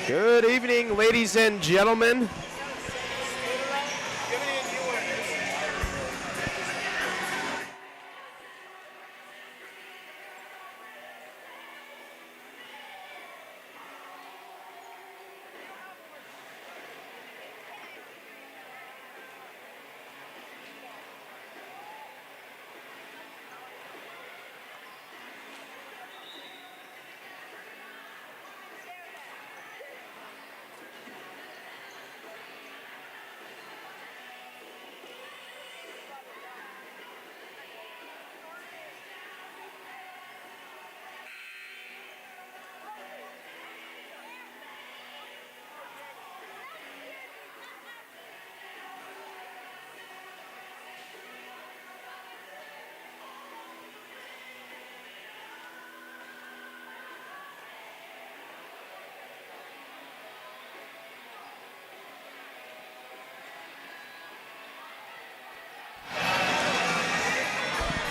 Good evening, ladies and gentlemen.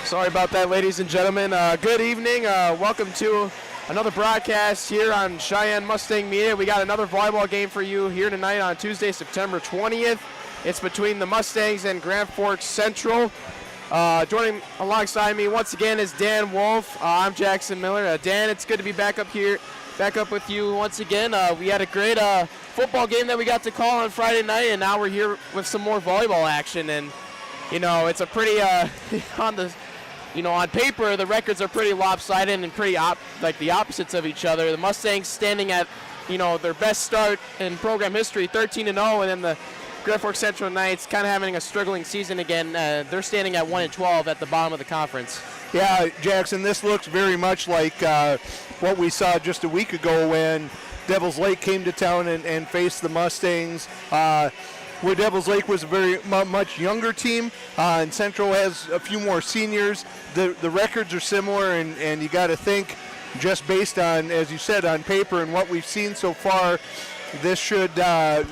Sorry about that, ladies and gentlemen. Good evening. Welcome to another broadcast here on Sheyenne Mustang Media. We got another volleyball game for you here tonight on Tuesday, September 20th. It's between the Mustangs and Grand Forks Central. Joining alongside me once again is Dan Wolf. I'm Jackson Miller. Dan, it's good to be back up with you once again. We had a great football game that we got to call on Friday night, and now we're here with some more volleyball action. And you know, it's a pretty on paper, the records are pretty lopsided and pretty like the opposites of each other. The Mustangs standing at, their best start in program history, 13-0, and then the Grand Forks Central Knights kind of having a struggling season again. They're standing at 1-12 at the bottom of the conference. Yeah, Jackson, this looks very much like what we saw just a week ago when Devils Lake came to town and faced the Mustangs. Where Devils Lake was a very much younger team, and Central has a few more seniors. The records are similar, and you got to think, just based on, as you said, on paper and what we've seen so far, this should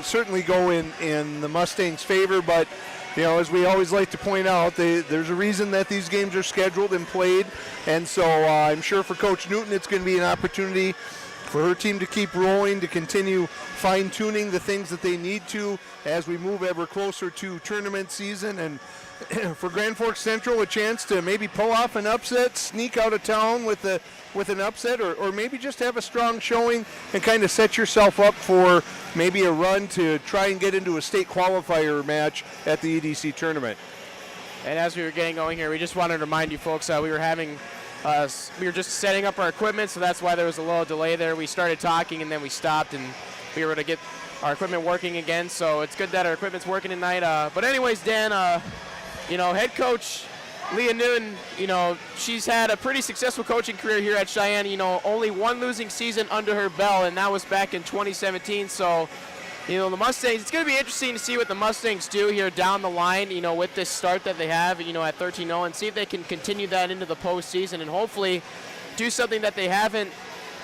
certainly go in the Mustangs' favor. But, as we always like to point out, there's a reason that these games are scheduled and played, and so I'm sure for Coach Newton it's going to be an opportunity for her team to keep rolling, to continue fine-tuning the things that they need to as we move ever closer to tournament season. And for Grand Forks Central, a chance to maybe pull off an upset, sneak out of town with an upset, or maybe just have a strong showing and kind of set yourself up for maybe a run to try and get into a state qualifier match at the EDC tournament. And as we were getting going here, we just wanted to remind you folks we were just setting up our equipment, so that's why there was a little delay there. We started talking and then we stopped, and we were able to get our equipment working again, so it's good that our equipment's working tonight. But anyways, Dan, head coach Leah Newton, she's had a pretty successful coaching career here at Sheyenne. Only one losing season under her belt, and that was back in 2017. So, the Mustangs, it's going to be interesting to see what the Mustangs do here down the line, with this start that they have, at 13-0, and see if they can continue that into the postseason and hopefully do something that they haven't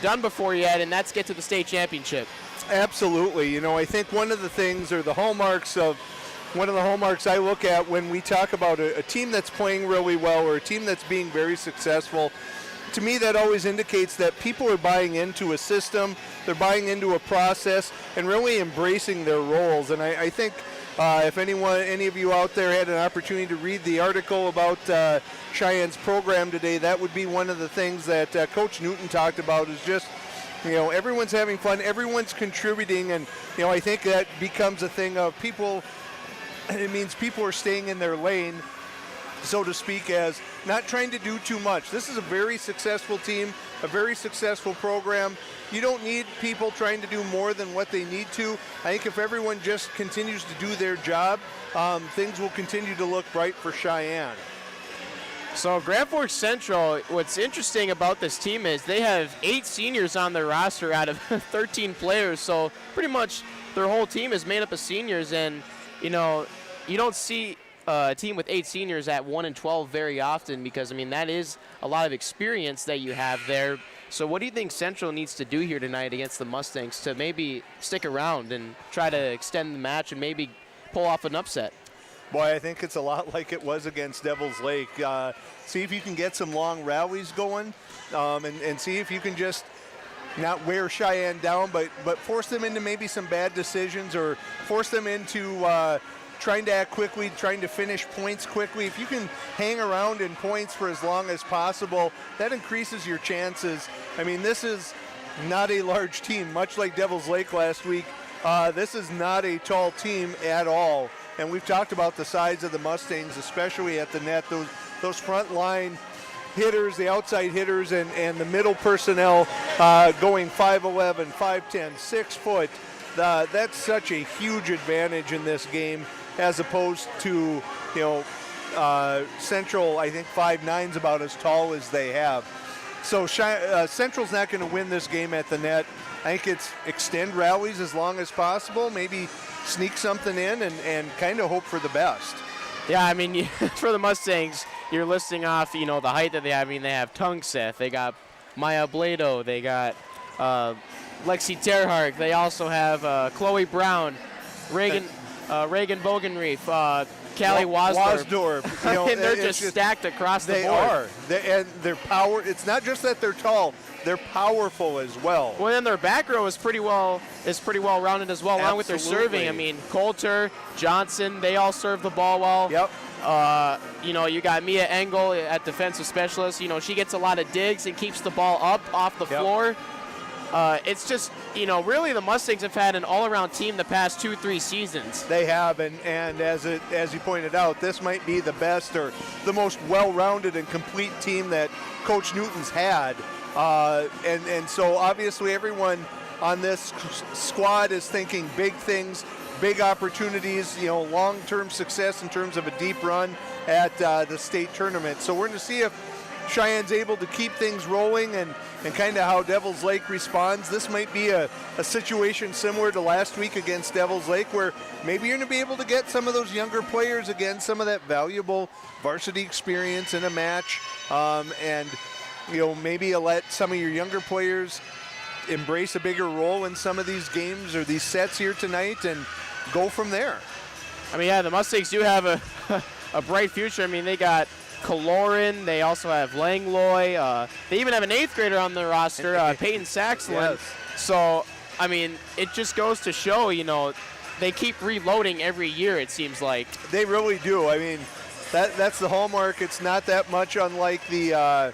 done before yet, and that's get to the state championship. Absolutely. I think one of the things, or one of the hallmarks I look at when we talk about a team that's playing really well or a team that's being very successful, to me that always indicates that people are buying into a system, they're buying into a process, and really embracing their roles. And I think if any of you out there had an opportunity to read the article about Cheyenne's program today, that would be one of the things that Coach Newton talked about, is just, everyone's having fun, everyone's contributing, and, I think that becomes a thing of people. It means people are staying in their lane, so to speak, as not trying to do too much. This is a very successful team, a very successful program. You don't need people trying to do more than what they need to. I think if everyone just continues to do their job, things will continue to look bright for Sheyenne. So Grand Forks Central, what's interesting about this team is they have 8 seniors on their roster out of 13 players, so pretty much their whole team is made up of seniors, and you don't see a team with 8 seniors at 1-12 very often, because that is a lot of experience that you have there. So what do you think Central needs to do here tonight against the Mustangs to maybe stick around and try to extend the match and maybe pull off an upset? Boy, I think it's a lot like it was against Devils Lake. See if you can get some long rallies going, and see if you can just not wear Cheyenne down, but force them into maybe some bad decisions or force them into trying to act quickly, trying to finish points quickly. If you can hang around in points for as long as possible, that increases your chances. I mean, this is not a large team, much like Devils Lake last week. This is not a tall team at all. And we've talked about the size of the Mustangs, especially at the net. Those front line hitters, the outside hitters, and the middle personnel going 5'11", 5'10", 6 foot. That's such a huge advantage in this game as opposed to, Central, I think 5'9" is about as tall as they have. So Central's not going to win this game at the net. I think it's extend rallies as long as possible, maybe sneak something in and kind of hope for the best. Yeah, I mean, for the Mustangs, you're listing off, the height that they have. I mean, they have Tungseth, they got Maya Blado, they got Lexi Terhark, they also have Chloe Brown, Reagan Bogenreef, Callie Wasdorf. And they're just stacked across the board. They are. And their power, it's not just that they're tall, they're powerful as well. Well, then their back row is pretty well rounded as well, along with their serving. I mean, Coulter, Johnson, they all serve the ball well. Yep. You got Mia Engel at defensive specialist. She gets a lot of digs and keeps the ball up off the floor. It's just, really the Mustangs have had an all-around team the past 2-3 seasons. They have, and as you pointed out, this might be the best or the most well-rounded and complete team that Coach Newton's had. And so obviously everyone on this squad is thinking big things, big opportunities, long-term success in terms of a deep run at the state tournament. So we're going to see if Cheyenne's able to keep things rolling and kind of how Devils Lake responds. This might be a situation similar to last week against Devils Lake where maybe you're going to be able to get some of those younger players again, some of that valuable varsity experience in a match, and maybe let some of your younger players embrace a bigger role in some of these games or these sets here tonight and go from there. I mean, yeah, the Mustangs do have a bright future. I mean, they got Kaloran, they also have Langloy, they even have an 8th grader on their roster, Peyton Saxland. Yes. So, I mean, it just goes to show, they keep reloading every year, it seems like. They really do. I mean, that's the hallmark. It's not that much unlike the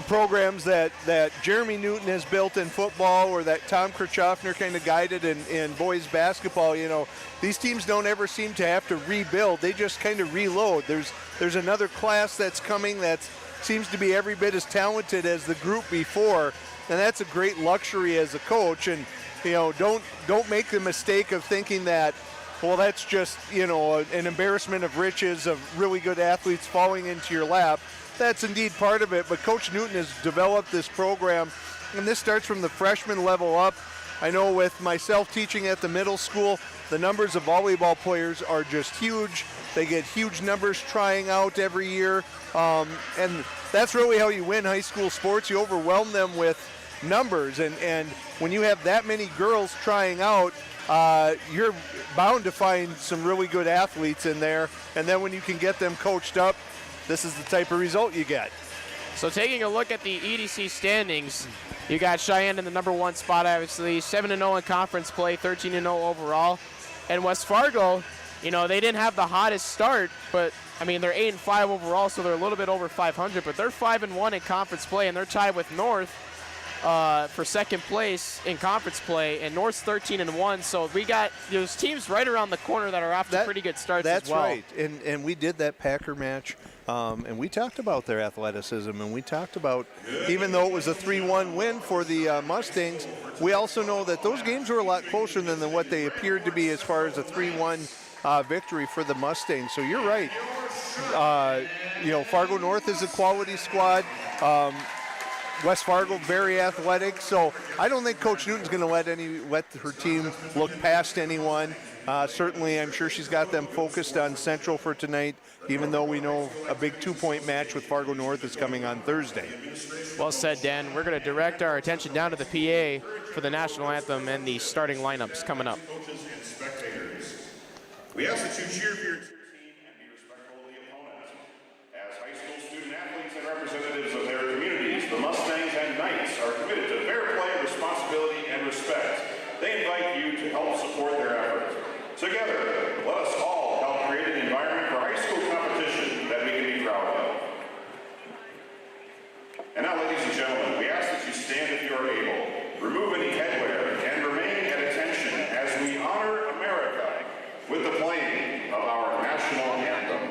programs that Jeremy Newton has built in football or that Tom Kirchhoffner kind of guided in boys basketball. These teams don't ever seem to have to rebuild. They just kind of reload. There's another class that's coming that seems to be every bit as talented as the group before, and that's a great luxury as a coach. And don't make the mistake of thinking that, well, that's just an embarrassment of riches of really good athletes falling into your lap. That's indeed part of it, but Coach Newton has developed this program, and this starts from the freshman level up. I know with myself teaching at the middle school, the numbers of volleyball players are just huge. They get huge numbers trying out every year, and that's really how you win high school sports. You overwhelm them with numbers, and when you have that many girls trying out, you're bound to find some really good athletes in there, and then when you can get them coached up, this is the type of result you get. So taking a look at the EDC standings, you got Cheyenne in the number 1 spot, obviously, 7-0 in conference play, 13-0 overall. And West Fargo, they didn't have the hottest start, but, I mean, they're 8-5 overall, so they're a little bit over 500, but they're 5-1 in conference play, and they're tied with North for second place in conference play, and North's 13-1. So we got those teams right around the corner that are off to pretty good starts as well. That's right, and we did that Packer match, and we talked about their athleticism, and we talked about, even though it was a 3-1 win for the Mustangs, we also know that those games were a lot closer than what they appeared to be as far as a 3-1 victory for the Mustangs. So you're right. Fargo North is a quality squad. West Fargo, very athletic. So I don't think Coach Newton's going to let her team look past anyone. Certainly, I'm sure she's got them focused on Central for tonight, even though we know a big 2-point match with Fargo North is coming on Thursday. Well said, Dan. We're going to direct our attention down to the PA for the national anthem and the starting lineups coming up. We ask that you cheer for your team and be respectful of the opponent. As high school student athletes and representatives of their communities, the Mustangs and Knights are committed to fair play they invite you to help support their efforts. Together, let us all help create an environment for high school competition that we can be proud of. And now, ladies and gentlemen, we ask that you stand if you are able, remove any headwear, and remain at attention as we honor America with the playing of our national anthem.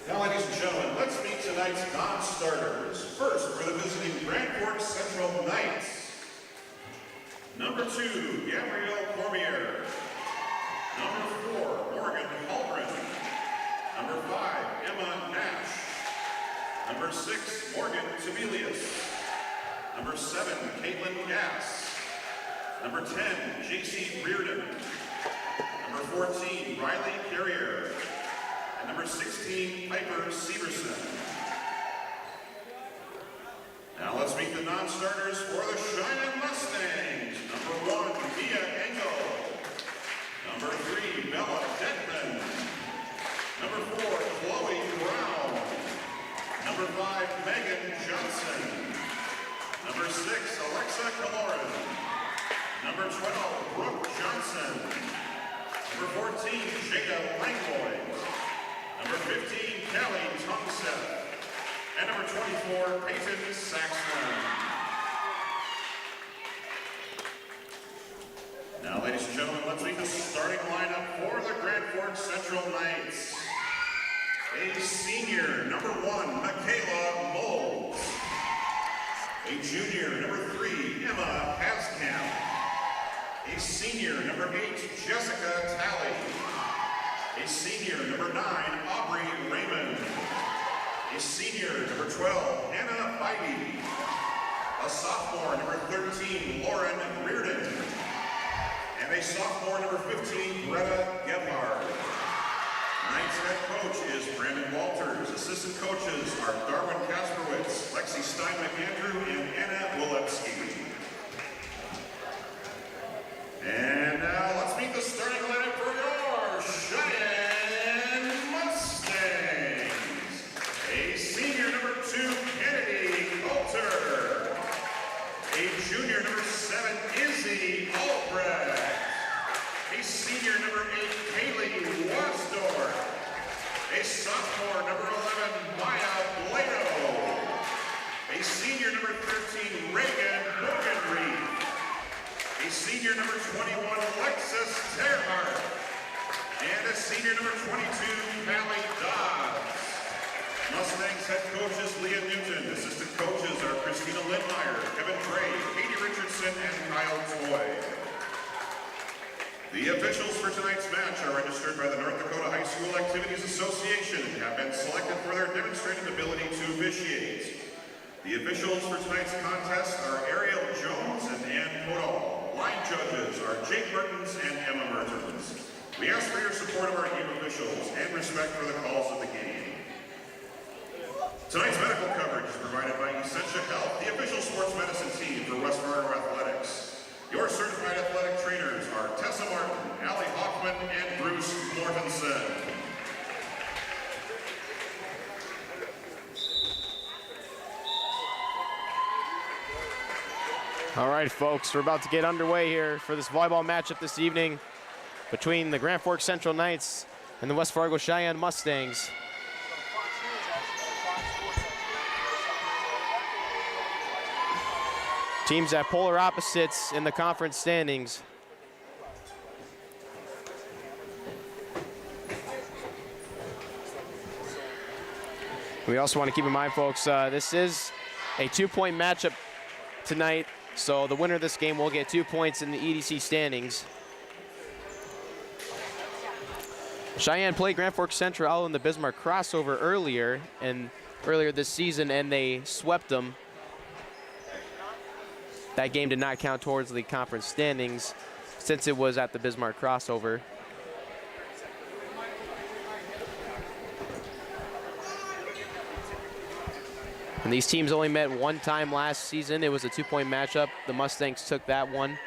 Now, ladies and gentlemen, let's meet tonight's non-starters. First, for the visiting Grand Forks Central Knights. Number 2, Gabrielle Cormier. Number 4, Morgan Holgren. Number 5, Emma Nash. Number 6, Morgan Tibelius. Number 7, Caitlin Gass. Number 10, JC Reardon. Number 14, Riley Carrier. Number 16, Piper Severson. Now let's meet the non-starters for the Sheyenne Mustangs. Number 1, Mia Engel. Number 3, Bella Denton. Number 4, Chloe Brown. Number 5, Megan Johnson. Number 6, Alexa Kaloran. Number 12, Brooke Johnson. Number 14, Jada Langlois. Number 15, Kelly Tungstead. And number 24, Peyton Saxman. Now, ladies and gentlemen, let's meet the starting lineup for the Grand Forks Central Knights. A senior, number 1, Michaela Moles. A junior, number 3, Emma Haskamp. A senior, number 8, Jessica Talley. A senior, number 9, Aubrey Raymond. A senior, number 12, Hannah Bidey. A sophomore, number 13, Lauren Reardon. And a sophomore, number 15, Greta Gebhard. Tonight's head coach is Brandon Walters. Assistant coaches are Darwin Kasperwitz, Lexi Stein-McAndrew, and Anna Wolewski. And now let's meet the starting lineup for your Sheyenne Mustangs. A senior, number 2, Kennedy Coulter. A junior, number 7, Izzy Albrecht. A senior, number 8, Kaylee Wasdorf. A sophomore, number 11, Maya Blado. A senior, number 13, Reagan Bogenreed. A senior, number 21, Alexis Terhart. And a senior, number 22, Callie Dodds. Mustangs head coach is Leah Newton. Assistant coaches are Christina Lindmeyer, Kevin Gray, Katie Richardson, and Kyle Toy. The officials for tonight's match are registered by the North Dakota High School Activities Association and have been selected for their demonstrated ability to officiate. The officials for tonight's contest are Ariel Jones and Ann Podol. Line judges are Jake Mertens and Emma Mertens. We ask for your support of our game officials and respect for the calls of the game. Tonight's medical coverage is provided by Essentia Health, the official sports medicine team for West Fargo Athletics. Your certified athletic trainers are Tessa Martin, Allie Hoffman, and Bruce Mortensen. All right, folks, we're about to get underway here for this volleyball matchup this evening between the Grand Forks Central Knights and the West Fargo Sheyenne Mustangs. Teams at polar opposites in the conference standings. We also want to keep in mind, folks, this is a 2-point matchup tonight, so the winner of this game will get 2 points in the EDC standings. Sheyenne played Grand Forks Central out in the Bismarck crossover earlier this season, and they swept them. That game did not count towards the conference standings since it was at the Bismarck crossover. And these teams only met one time last season. It was a 2-point matchup. The Mustangs took that one.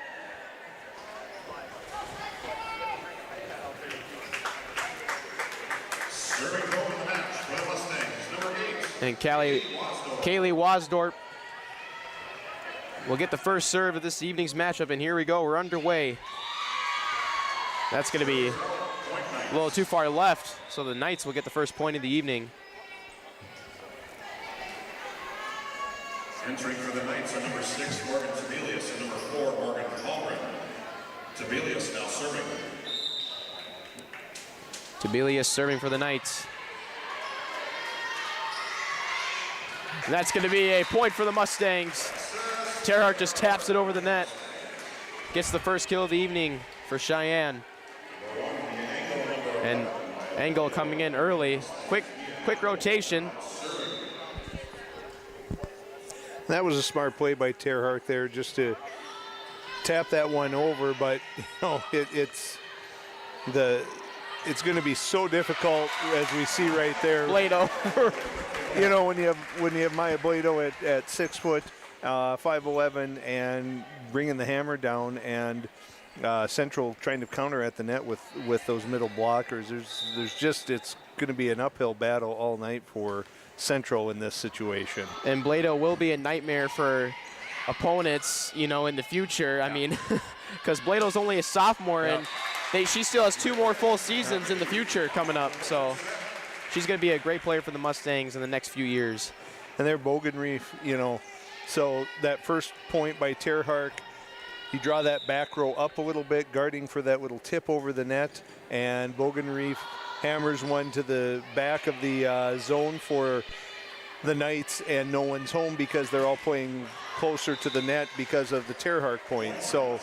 Serving goal in the match for the Mustangs, number 8. And Kaylee Wasdorp will get the first serve of this evening's matchup. And here we go, we're underway. That's gonna be a little too far left, so the Knights will get the first point of the evening. Entering for the Knights are number 6, Morgan Tebelius, and number 4, Morgan Palgren. Tebelius now serving. Tebelius serving for the Knights. And that's going to be a point for the Mustangs. Terhart just taps it over the net. Gets the first kill of the evening for Sheyenne. And Engel coming in early. Quick rotation. That was a smart play by Terhart there, just to tap that one over. But you know, it's going to be so difficult, as we see right there. Blado. You know, when you have Maya Blado at 6 foot, 5'11", and bringing the hammer down, and Central trying to counter at the net with those middle blockers. It's going to be an uphill battle all night for Central in this situation. And Blado will be a nightmare for opponents, you know, in the future. I mean, because Blado's only a sophomore, and she still has 2 more full seasons in the future coming up. So she's going to be a great player for the Mustangs in the next few years. And they're Bogenreef, you know. So that first point by Terhart, you draw that back row up a little bit, guarding for that little tip over the net, and Bogenreef hammers one to the back of the zone for the Knights, and no one's home because they're all playing closer to the net because of the Terhart point. So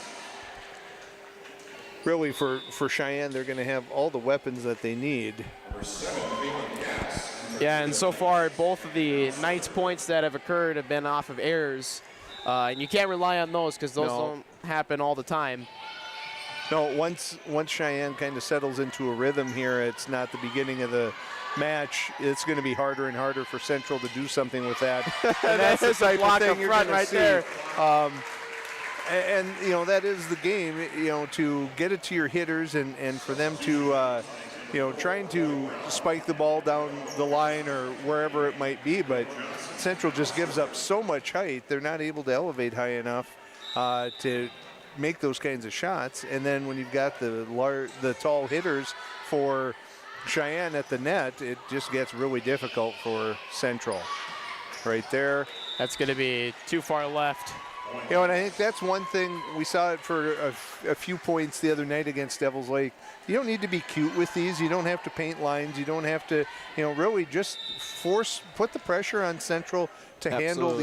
really for Sheyenne, they're going to have all the weapons that they need. Yeah, and so far both of the Knights points that have occurred have been off of errors. And you can't rely on those because those don't happen all the time. No, once Sheyenne kind of settles into a rhythm here, it's not the beginning of the match. It's going to be harder and harder for Central to do something with that. And that's the type of thing you're going to see. There. And you know, that is the game, you know, to get it to your hitters and for them to, you know, trying to spike the ball down the line or wherever it might be. But Central just gives up so much height. They're not able to elevate high enough to make those kinds of shots. And then when you've got the tall hitters for Sheyenne at the net, it just gets really difficult for Central. Right there. That's going to be too far left. You know, and I think that's one thing, we saw it for a few points the other night against Devils Lake. You don't need to be cute with these. You don't have to paint lines. You don't have to, you know, really just put the pressure on Central to handle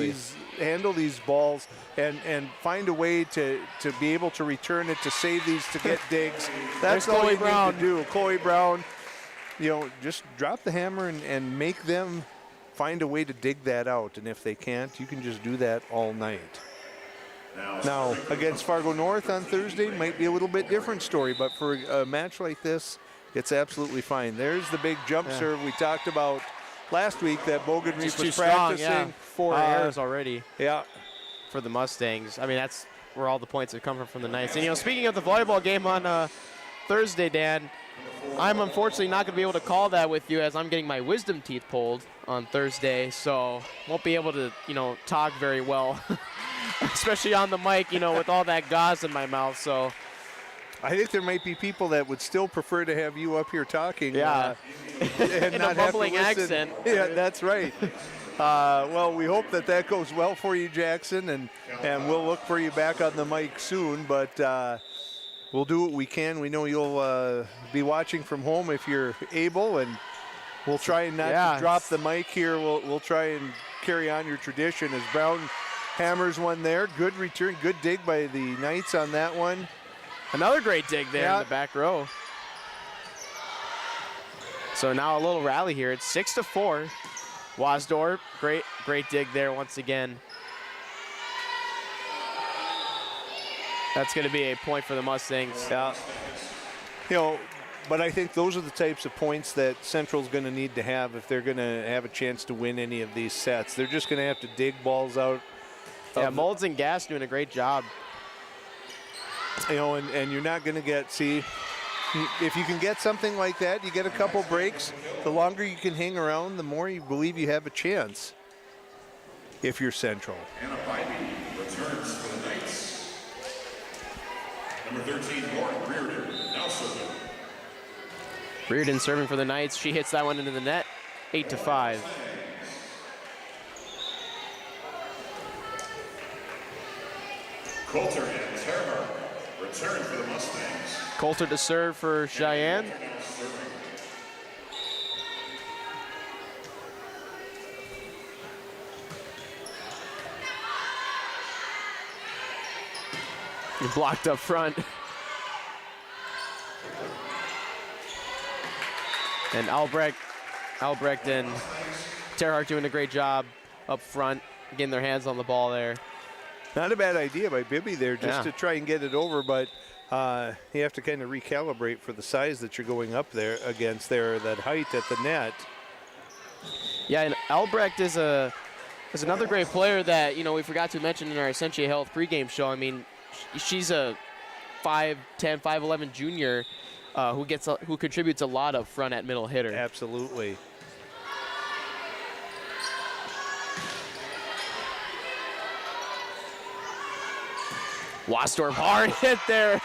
these balls and find a way to be able to return it, to save these, to get digs. That's all you need to do. Chloe Brown, you know, just drop the hammer and make them find a way to dig that out. And if they can't, you can just do that all night. Now, against Fargo North on Thursday might be a little bit different story, but for a match like this, it's absolutely fine. There's the big jump serve we talked about last week that Bogenreef was practicing. Strong, 4 errors already. Yeah. For the Mustangs. I mean, that's where all the points have come from the Knights. And, you know, speaking of the volleyball game on Thursday, Dan, I'm unfortunately not going to be able to call that with you as I'm getting my wisdom teeth pulled on Thursday, so won't be able to, you know, talk very well especially on the mic, with all that gauze in my mouth. So I think there might be people that would still prefer to have you up here talking. Yeah. And in not a bumbling have to listen. accent. Yeah, that's right. Well, we hope that goes well for you, Jackson, and we'll look for you back on the mic soon. But we'll do what we can. We know you'll be watching from home if you're able, and we'll try and not to drop the mic here. We'll try and carry on your tradition as Brown hammers one there. Good return, good dig by the Knights on that one. Another great dig there in the back row. So now a little rally here. It's 6-4. Wasdorf, great dig there once again. That's going to be a point for the Mustangs. Yeah. But I think those are the types of points that Central's going to need to have if they're going to have a chance to win any of these sets. They're just going to have to dig balls out. Yeah, Molds and Gas doing a great job. And you're not going to get, if you can get something like that, you get a couple breaks, the longer you can hang around, the more you believe you have a chance if you're Central. Anna Bybee returns for the Knights. Number 13, Lauren Reardon, now serving. Reardon serving for the Knights. She hits that one into the net, 8-5. Coulter and Terhart return for the Mustangs. Coulter to serve for Cheyenne. Blocked up front. And Albrecht and Terhart doing a great job up front, getting their hands on the ball there. Not a bad idea by Bibby there, just to try and get it over, but you have to kind of recalibrate for the size that you're going up there against there, that height at the net. Yeah, and Albrecht is another great player that, we forgot to mention in our Essentia Health pregame show. I mean, she's a 5'10", 5'11" junior who contributes a lot up front at middle hitter. Absolutely. Wasdorf, hard hit there.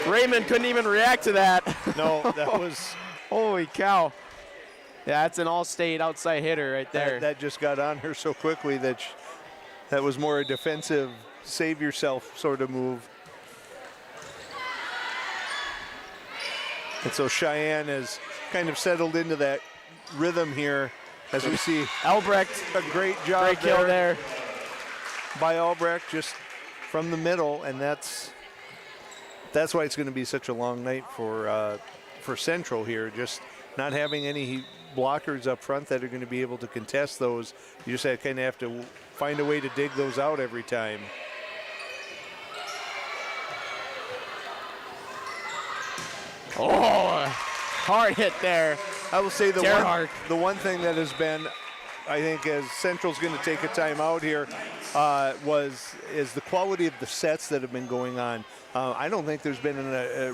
Raymond couldn't even react to that. No, that was... Holy cow. Yeah, that's an all-state outside hitter right there. That just got on her so quickly that that was more a defensive, save yourself sort of move. And so Cheyenne has kind of settled into that rhythm here as we see Albrecht, a great job great kill there by Albrecht, just from the middle, and that's why it's going to be such a long night for Central here. Just not having any blockers up front that are going to be able to contest those. You just kind of have to find a way to dig those out every time. Oh, hard hit there. I will say the one thing that has been, I think, as Central's going to take a timeout here, is the quality of the sets that have been going on. I don't think there's been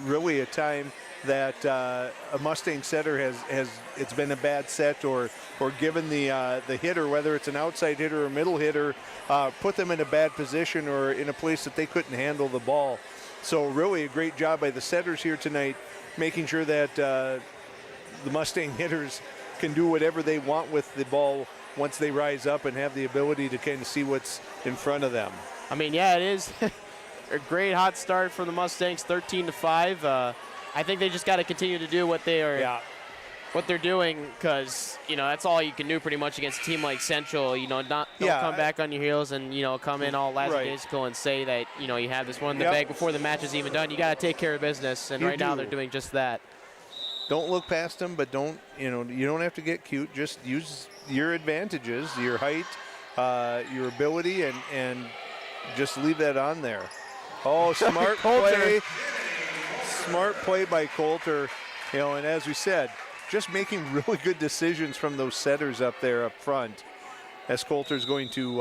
really a time that a Mustang setter has it's been a bad set or given the hitter, whether it's an outside hitter or middle hitter, put them in a bad position or in a place that they couldn't handle the ball. So really a great job by the setters here tonight, making sure that the Mustang hitters can do whatever they want with the ball once they rise up and have the ability to kind of see what's in front of them. I mean, yeah, it is a great hot start for the Mustangs, 13-5. I think they just got to continue to do what they're doing, because that's all you can do pretty much against a team like Central. Don't come back on your heels and come in all lackadaisical and say that you have this one in the bag before the match is even done. You got to take care of business, and right now they're doing just that. Don't look past them, but don't you don't have to get cute. Just use your advantages, your height, your ability, and just leave that on there. Oh, smart play. Smart play by Coulter, and as we said, just making really good decisions from those setters up there up front. As Coulter's going to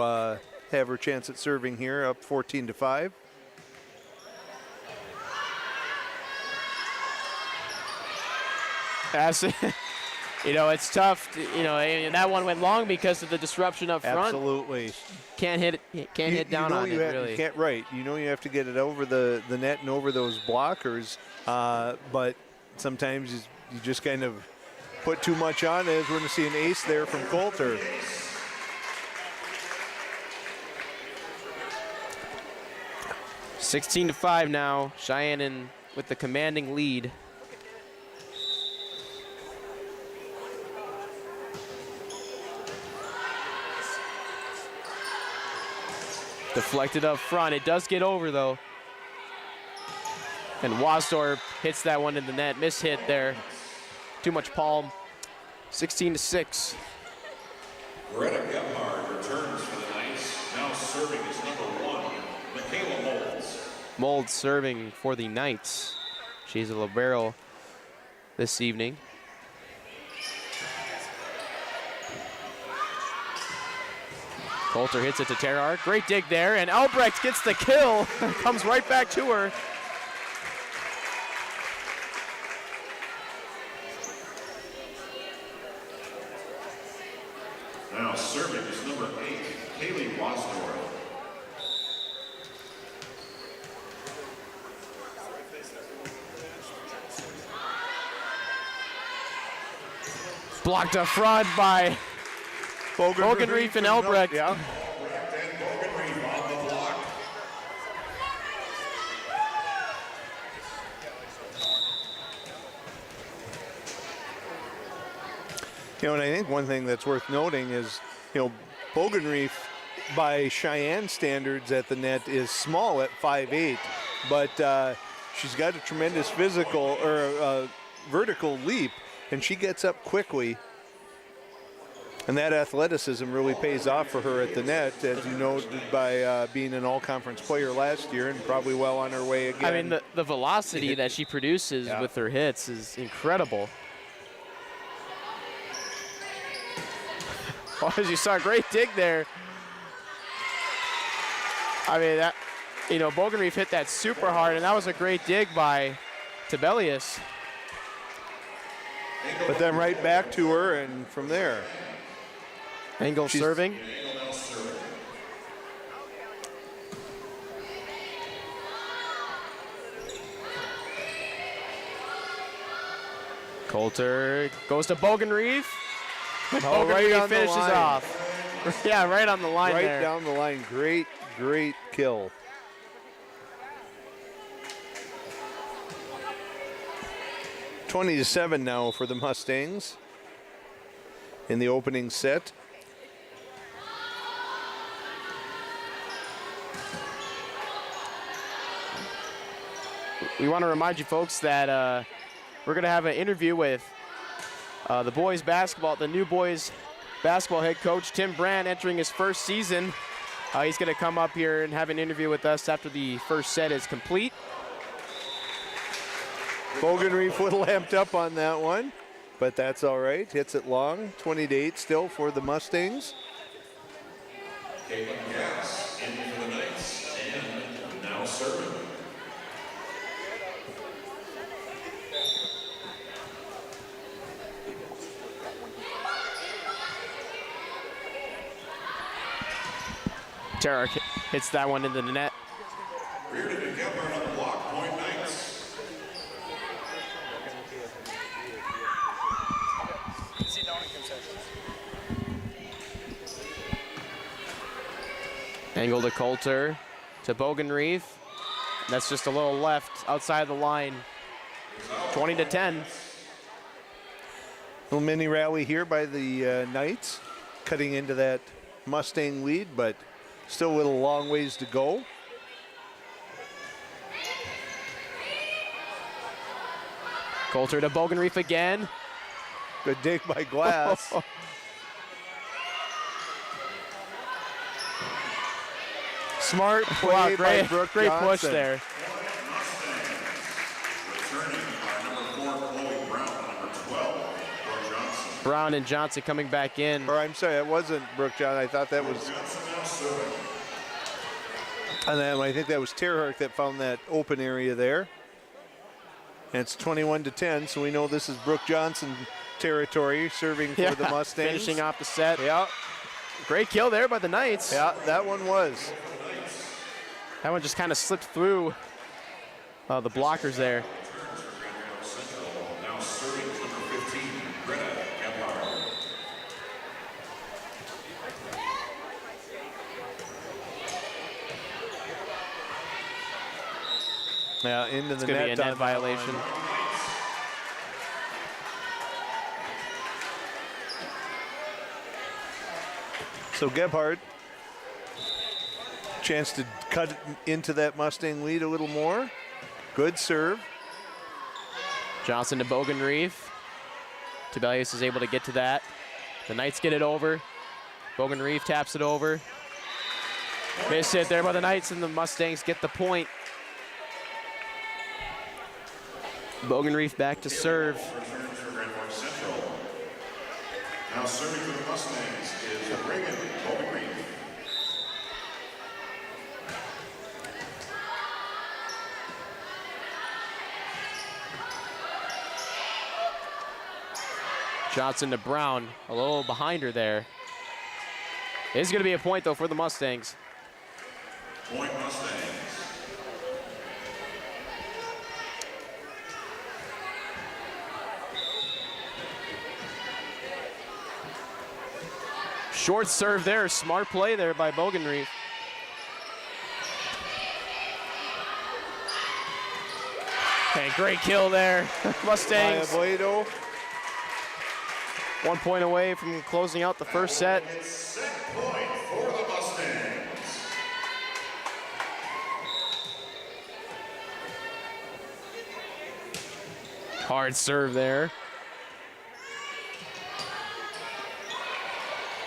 have her chance at serving here, up 14-5. You know, it's tough. And that one went long because of the disruption up front. Absolutely. Can't hit down on it, really. You can't, right. You know you have to get it over the net and over those blockers, but sometimes you just kind of put too much on it. We're going to see an ace there from Coulter. (16-5) now. Cheyenne with the commanding lead. Deflected up front. It does get over, though. And Wasdorp hits that one in the net. Miss-hit there. Too much palm. 16-6. Greta Gebhard returns for the Knights. Now serving is number 1, Michaela Molds. Molds serving for the Knights. She's a libero this evening. Coulter hits it to Terhart. Great dig there, and Albrecht gets the kill. Comes right back to her. Now serving is number 8, Kaylee Wasdorf. Blocked up front by Bogenreef and Albrecht. Yeah. And Bogenreef on the block. You know, and I think one thing that's worth noting is, Bogenreef by Cheyenne standards at the net is small at 5'8", but she's got a tremendous physical or vertical leap, and she gets up quickly. And that athleticism really pays off for her at the net, as you know, by being an all-conference player last year and probably well on her way again. I mean, the velocity that she produces with her hits is incredible. Oh, as you saw, great dig there. I mean, Bogenreef hit that super hard, and that was a great dig by Tibelius. But then right back to her, and from there. Engel serving. Coulter goes to Bogenreef. Oh, right on the finishes line. off. Yeah, right on the line right there. Down the line. Great, great kill. (20-7) now for the Mustangs in the opening set. We want to remind you folks that we're going to have an interview with the new boys basketball head coach, Tim Brand, entering his first season. He's going to come up here and have an interview with us after the first set is complete. Bogenreef would have lamped up on that one, but that's all right. Hits it long, 20-8 still for the Mustangs. Caitlin Gass in for the Knights and now serving. Terra hits that one into the net. Reardon and Gebhard on the block, point Knights. Angle to Coulter, to Bogenreef. That's just a little left outside the line. 20-10. Little mini rally here by the Knights, cutting into that Mustang lead, but still with a long ways to go. Coulter to Bogenreef again. Good dig by Glass. Smart play by Brooke great Johnson. push there. Returning are number 4, Chloe Brown, number 12, Brooke Johnson. Brown and Johnson coming back in. Or I'm sorry, that wasn't Brooke Johnson. I thought that was. Johnson now serving. And then I think that was Terhart that found that open area there. And it's 21-10, so we know this is Brooke Johnson territory, serving for the Mustangs. Finishing off the set. Yeah. Great kill there by the Knights. Yeah, that one was. That one just kind of slipped through the blockers there. Now serving number 15, Greta Gebhardt. Yeah, into It's the going to net. be a net violation. So Gebhardt, chance to cut into that Mustang lead a little more. Good serve. Johnson to Bogenreef. Tibelius is able to get to that. The Knights get it over. Bogenreef taps it over. Miss hit there by the Knights, and the Mustangs get the point. Bogenreef back to serve. Returns for Grand Forks Central. Now serving for the Mustangs is Pregame. Johnson to Brown, a little behind her there. It's going to be a point, though, for the Mustangs. Point Mustangs. Short serve there, smart play there by Bogenreef. Okay, great kill there. Mustangs. Valladolid. 1 point away from closing out the first set. It's set point for the Mustangs. Hard serve there.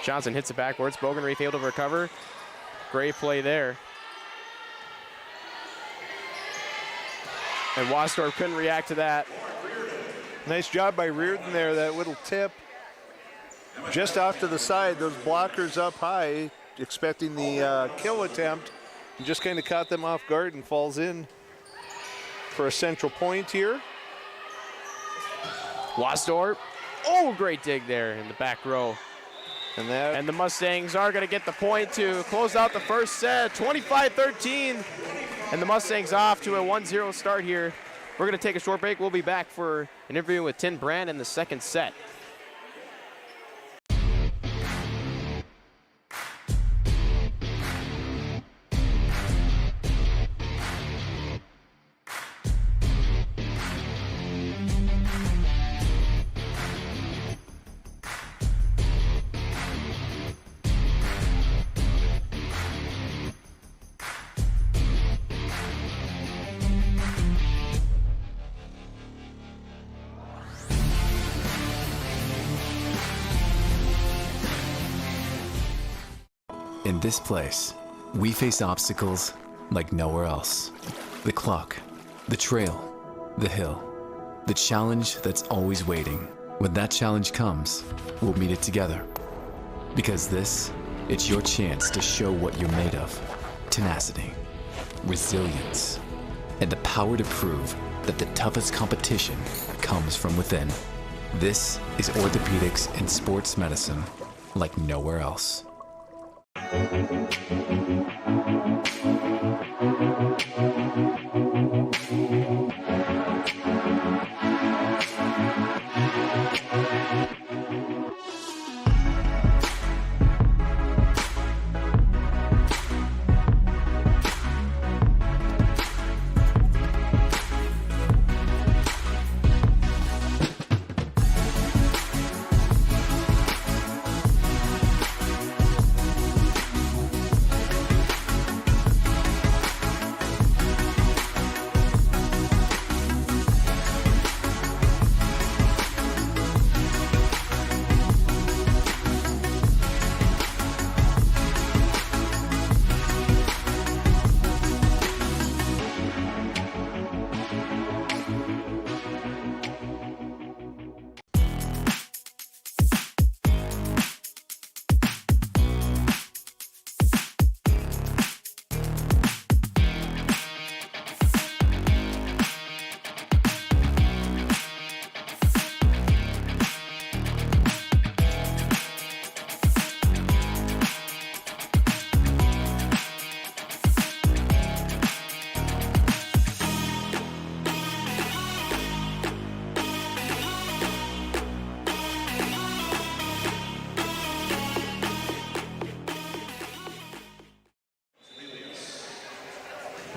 Johnson hits it backwards. Bogenreef able to recover. Great play there. And Wasdorf couldn't react to that. Nice job by Reardon there, that little tip. Just off to the side, those blockers up high, expecting the kill attempt, and just kind of caught them off guard and falls in for a central point here. Wasdorf. Oh, great dig there in the back row. And the Mustangs are going to get the point to close out the first set, 25-13. And the Mustangs off to a 1-0 start here. We're going to take a short break. We'll be back for an interview with Tin Brand in the second set. In this place, we face obstacles like nowhere else. The clock, the trail, the hill, the challenge that's always waiting. When that challenge comes, we'll meet it together. Because this, it's your chance to show what you're made of. Tenacity, resilience, and the power to prove that the toughest competition comes from within. This is orthopedics and sports medicine like nowhere else.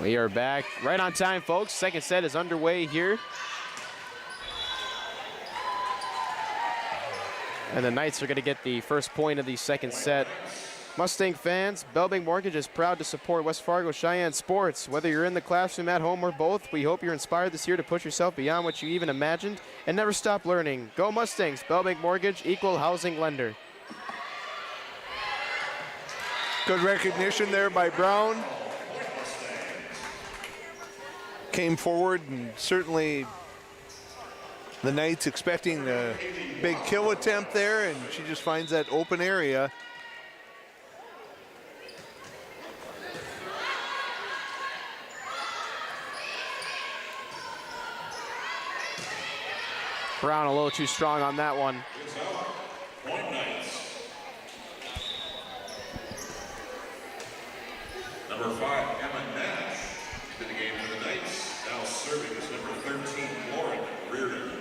We are back right on time, folks. Second set is underway here. And the Knights are going to get the first point of the second set. Mustang fans, Bellbank Mortgage is proud to support West Fargo Cheyenne sports. Whether you're in the classroom, at home, or both, we hope you're inspired this year to push yourself beyond what you even imagined and never stop learning. Go Mustangs, Bellbank Mortgage, equal housing lender. Good recognition there by Brown. Came forward, and certainly the Knights expecting a big kill attempt there, and she just finds that open area. Brown a little too strong on that one. Point Knights. Number 5, Emma Nash, in the game for the Knights. Now serving is number 13, Lauren Reardon.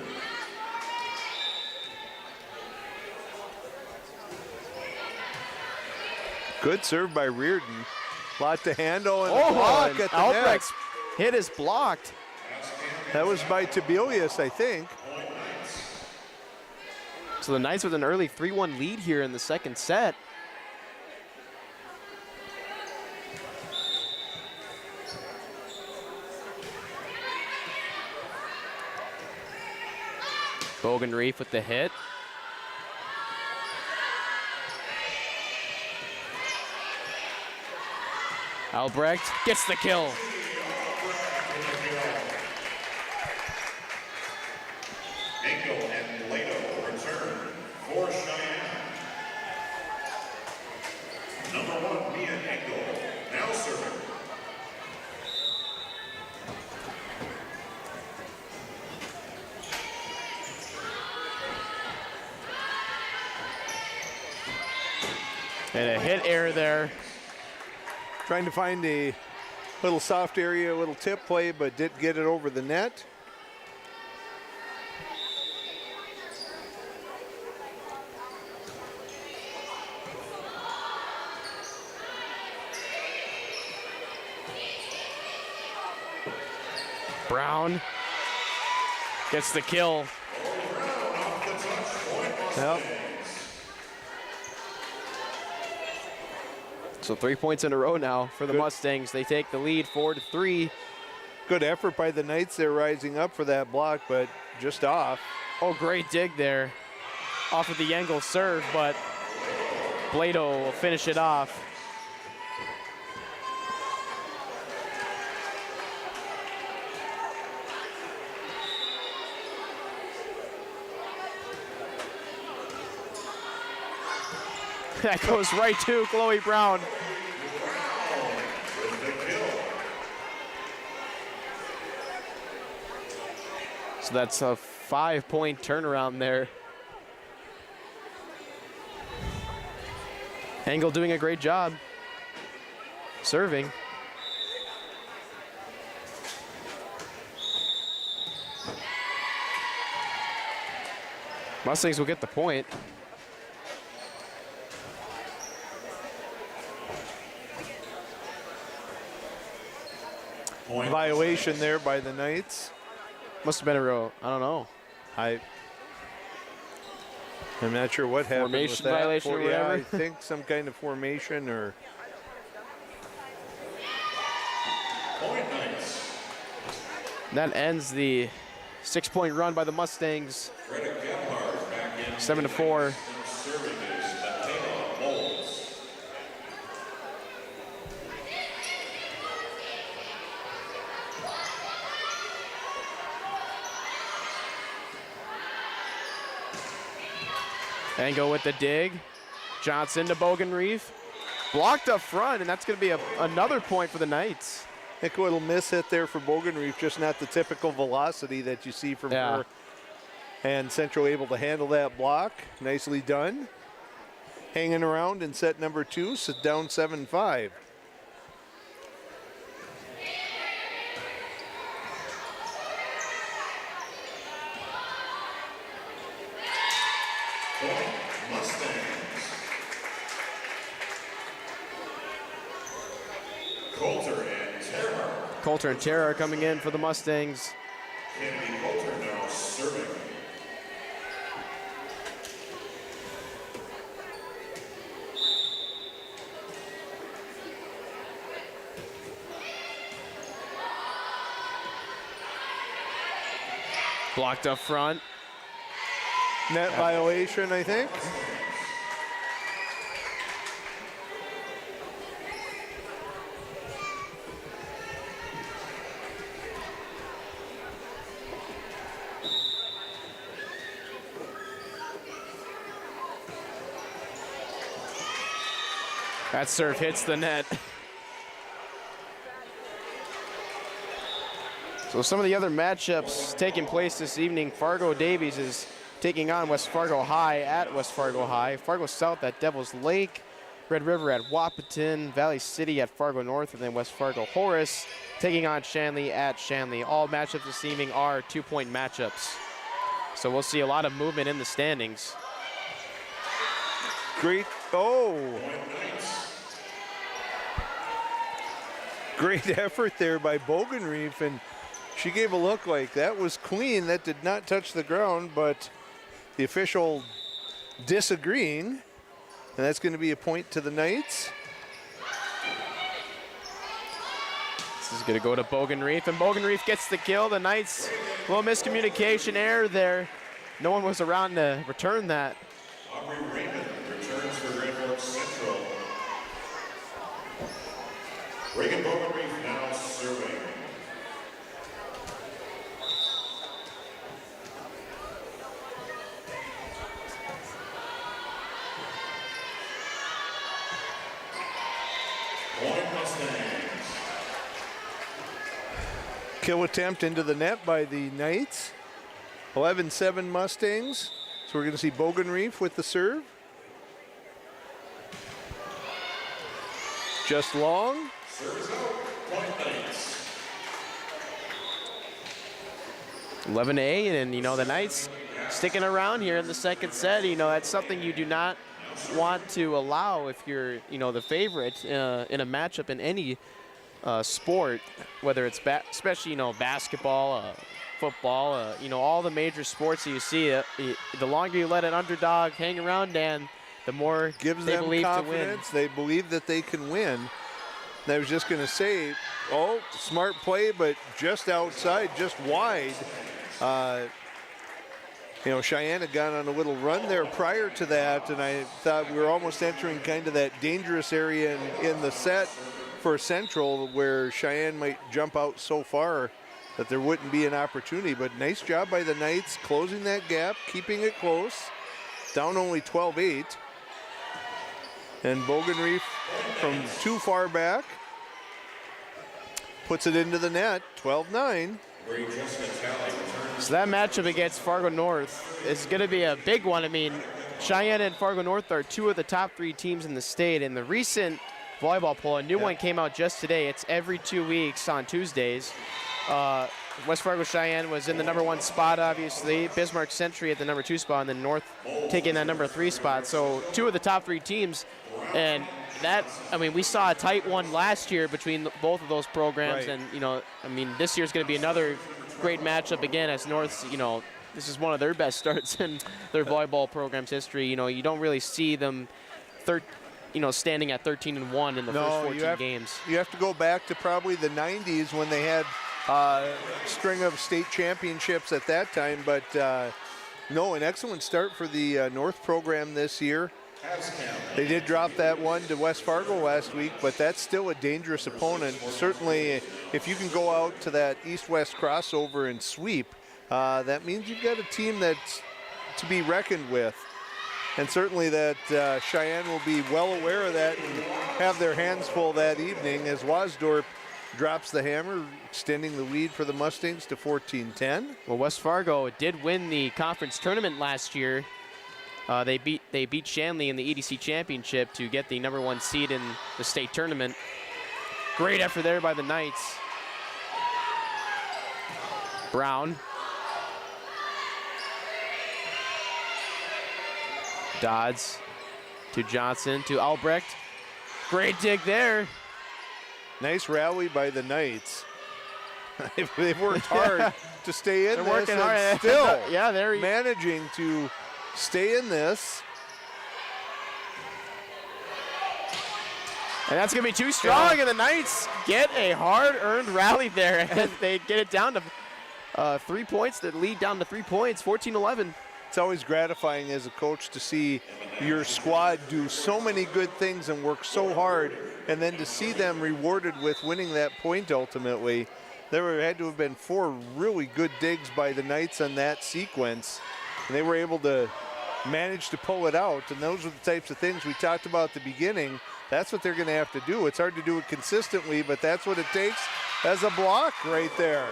Good serve by Reardon. Lot to handle, and a block at the net. Albrecht's hit is blocked. That was by Tibelius, I think. So the Knights with an early 3-1 lead here in the second set. Bogenreef with the hit. Albrecht gets the kill. Engel and Lato return for Cheyenne. Number 1, Mia Engel, now serving. And a hit error there. Trying to find a little soft area, a little tip play, but didn't get it over the net. Brown gets the kill. Yep. So 3 points in a row now for the Mustangs. They take the lead 4-3. Good effort by the Knights. They're rising up for that block, but just off. Oh, great dig there. Off of the Engel serve, but Blado will finish it off. That goes right to Chloe Brown. So that's a 5-point turnaround there. Engel doing a great job serving. Mustangs will get the point. Violation there by the Knights. Must have been a real, I don't know. I'm not sure what happened with Formation that. violation or Yeah, whatever? I think some kind of formation or. Point Knights. That ends the 6-point run by the Mustangs. Greta Gebhardt back in. 7-4. Serving is Athena Bowles. Engel with the dig. Johnson to Bogenreef. Blocked up front, and that's going to be another point for the Knights. I think a little miss hit there for Bogenreef, just not the typical velocity that you see from her. And Central able to handle that block. Nicely done. Hanging around in set number 2, so down 7-5. Mustangs. Coulter and Terhart. Coulter and Terra are coming in for the Mustangs. Kennedy Coulter now serving. Blocked up front. Net violation, I think. That serve hits the net. So some of the other matchups taking place this evening, Fargo Davies is taking on West Fargo High at West Fargo High, Fargo South at Devils Lake, Red River at Wapaton, Valley City at Fargo North, and then West Fargo Horace taking on Shanley at Shanley. All matchups this evening are 2-point matchups. So we'll see a lot of movement in the standings. Great, oh. Great effort there by Bogenreef, and she gave a look like that was clean. That did not touch the ground, but the official disagreeing, and that's going to be a point to the Knights. This is going to go to Bogenreef, and Bogenreef gets the kill. The Knights, a little miscommunication error there. No one was around to return that. Aubrey Raymond returns for Grand Forks Central. Reagan Bogenreef now serving. Point Mustangs. Kill attempt into the net by the Knights. 11-7 Mustangs. So we're going to see Bogenreef with the serve. Just long. Serves out. Point Knights. 11-8, and you know, the Knights sticking around here in the second set. You know, that's something you do not want to allow if you're, you know, the favorite in a matchup in any sport, whether it's especially, you know, basketball, football, you know, all the major sports that you see. The longer you let an underdog hang around, Dan, the more Gives they them believe confidence. to win. They believe that they can win. And I was just going to say, oh, smart play, but just outside, just wide. You know, Cheyenne had gone on a little run there prior to that, and I thought we were almost entering kind of that dangerous area in the set for Central, where Cheyenne might jump out so far that there wouldn't be an opportunity. But nice job by the Knights closing that gap, keeping it close. Down only 12-8. And Bogenreef from too far back puts it into the net, 12-9. So that matchup against Fargo North is going to be a big one. I mean, Cheyenne and Fargo North are two of the top 3 teams in the state. In the recent volleyball poll, a new one came out just today. It's every 2 weeks on Tuesdays. West Fargo Cheyenne was in the #1 spot, obviously. Bismarck Century at the #2 spot, and then North taking that #3 spot. So 2 of the top 3 teams. And that, I mean, we saw a tight one last year between both of those programs. Right. And, you know, I mean, this year's going to be another great matchup again, as North's, you know, this is one of their best starts in their volleyball program's history. You know, you don't really see them standing at 13-1 in the first 14 games. You have to go back to probably the 90s when they had a string of state championships at that time. But no, an excellent start for the North program this year. They did drop that one to West Fargo last week, but that's still a dangerous opponent. Certainly, if you can go out to that East-West crossover and sweep, that means you've got a team that's to be reckoned with. And certainly that Cheyenne will be well aware of that and have their hands full that evening as Wasdorp drops the hammer, extending the lead for the Mustangs to 14-10. Well, West Fargo did win the conference tournament last year. They beat Shanley in the EDC championship to get the #1 seed in the state tournament. Great effort there by the Knights. Brown. Dodds to Johnson to Albrecht. Great dig there. Nice rally by the Knights. They've worked hard to stay in They're this working and hard. still Yeah, they're managing to stay in this. And that's going to be too strong, and the Knights get a hard-earned rally there, and they get it down to 3 points. The lead down to 3 points, 14-11. It's always gratifying as a coach to see your squad do so many good things and work so hard, and then to see them rewarded with winning that point ultimately. There had to have been 4 really good digs by the Knights on that sequence, and they were able to manage to pull it out, and those are the types of things we talked about at the beginning. That's what they're going to have to do. It's hard to do it consistently, but that's what it takes as a block right there.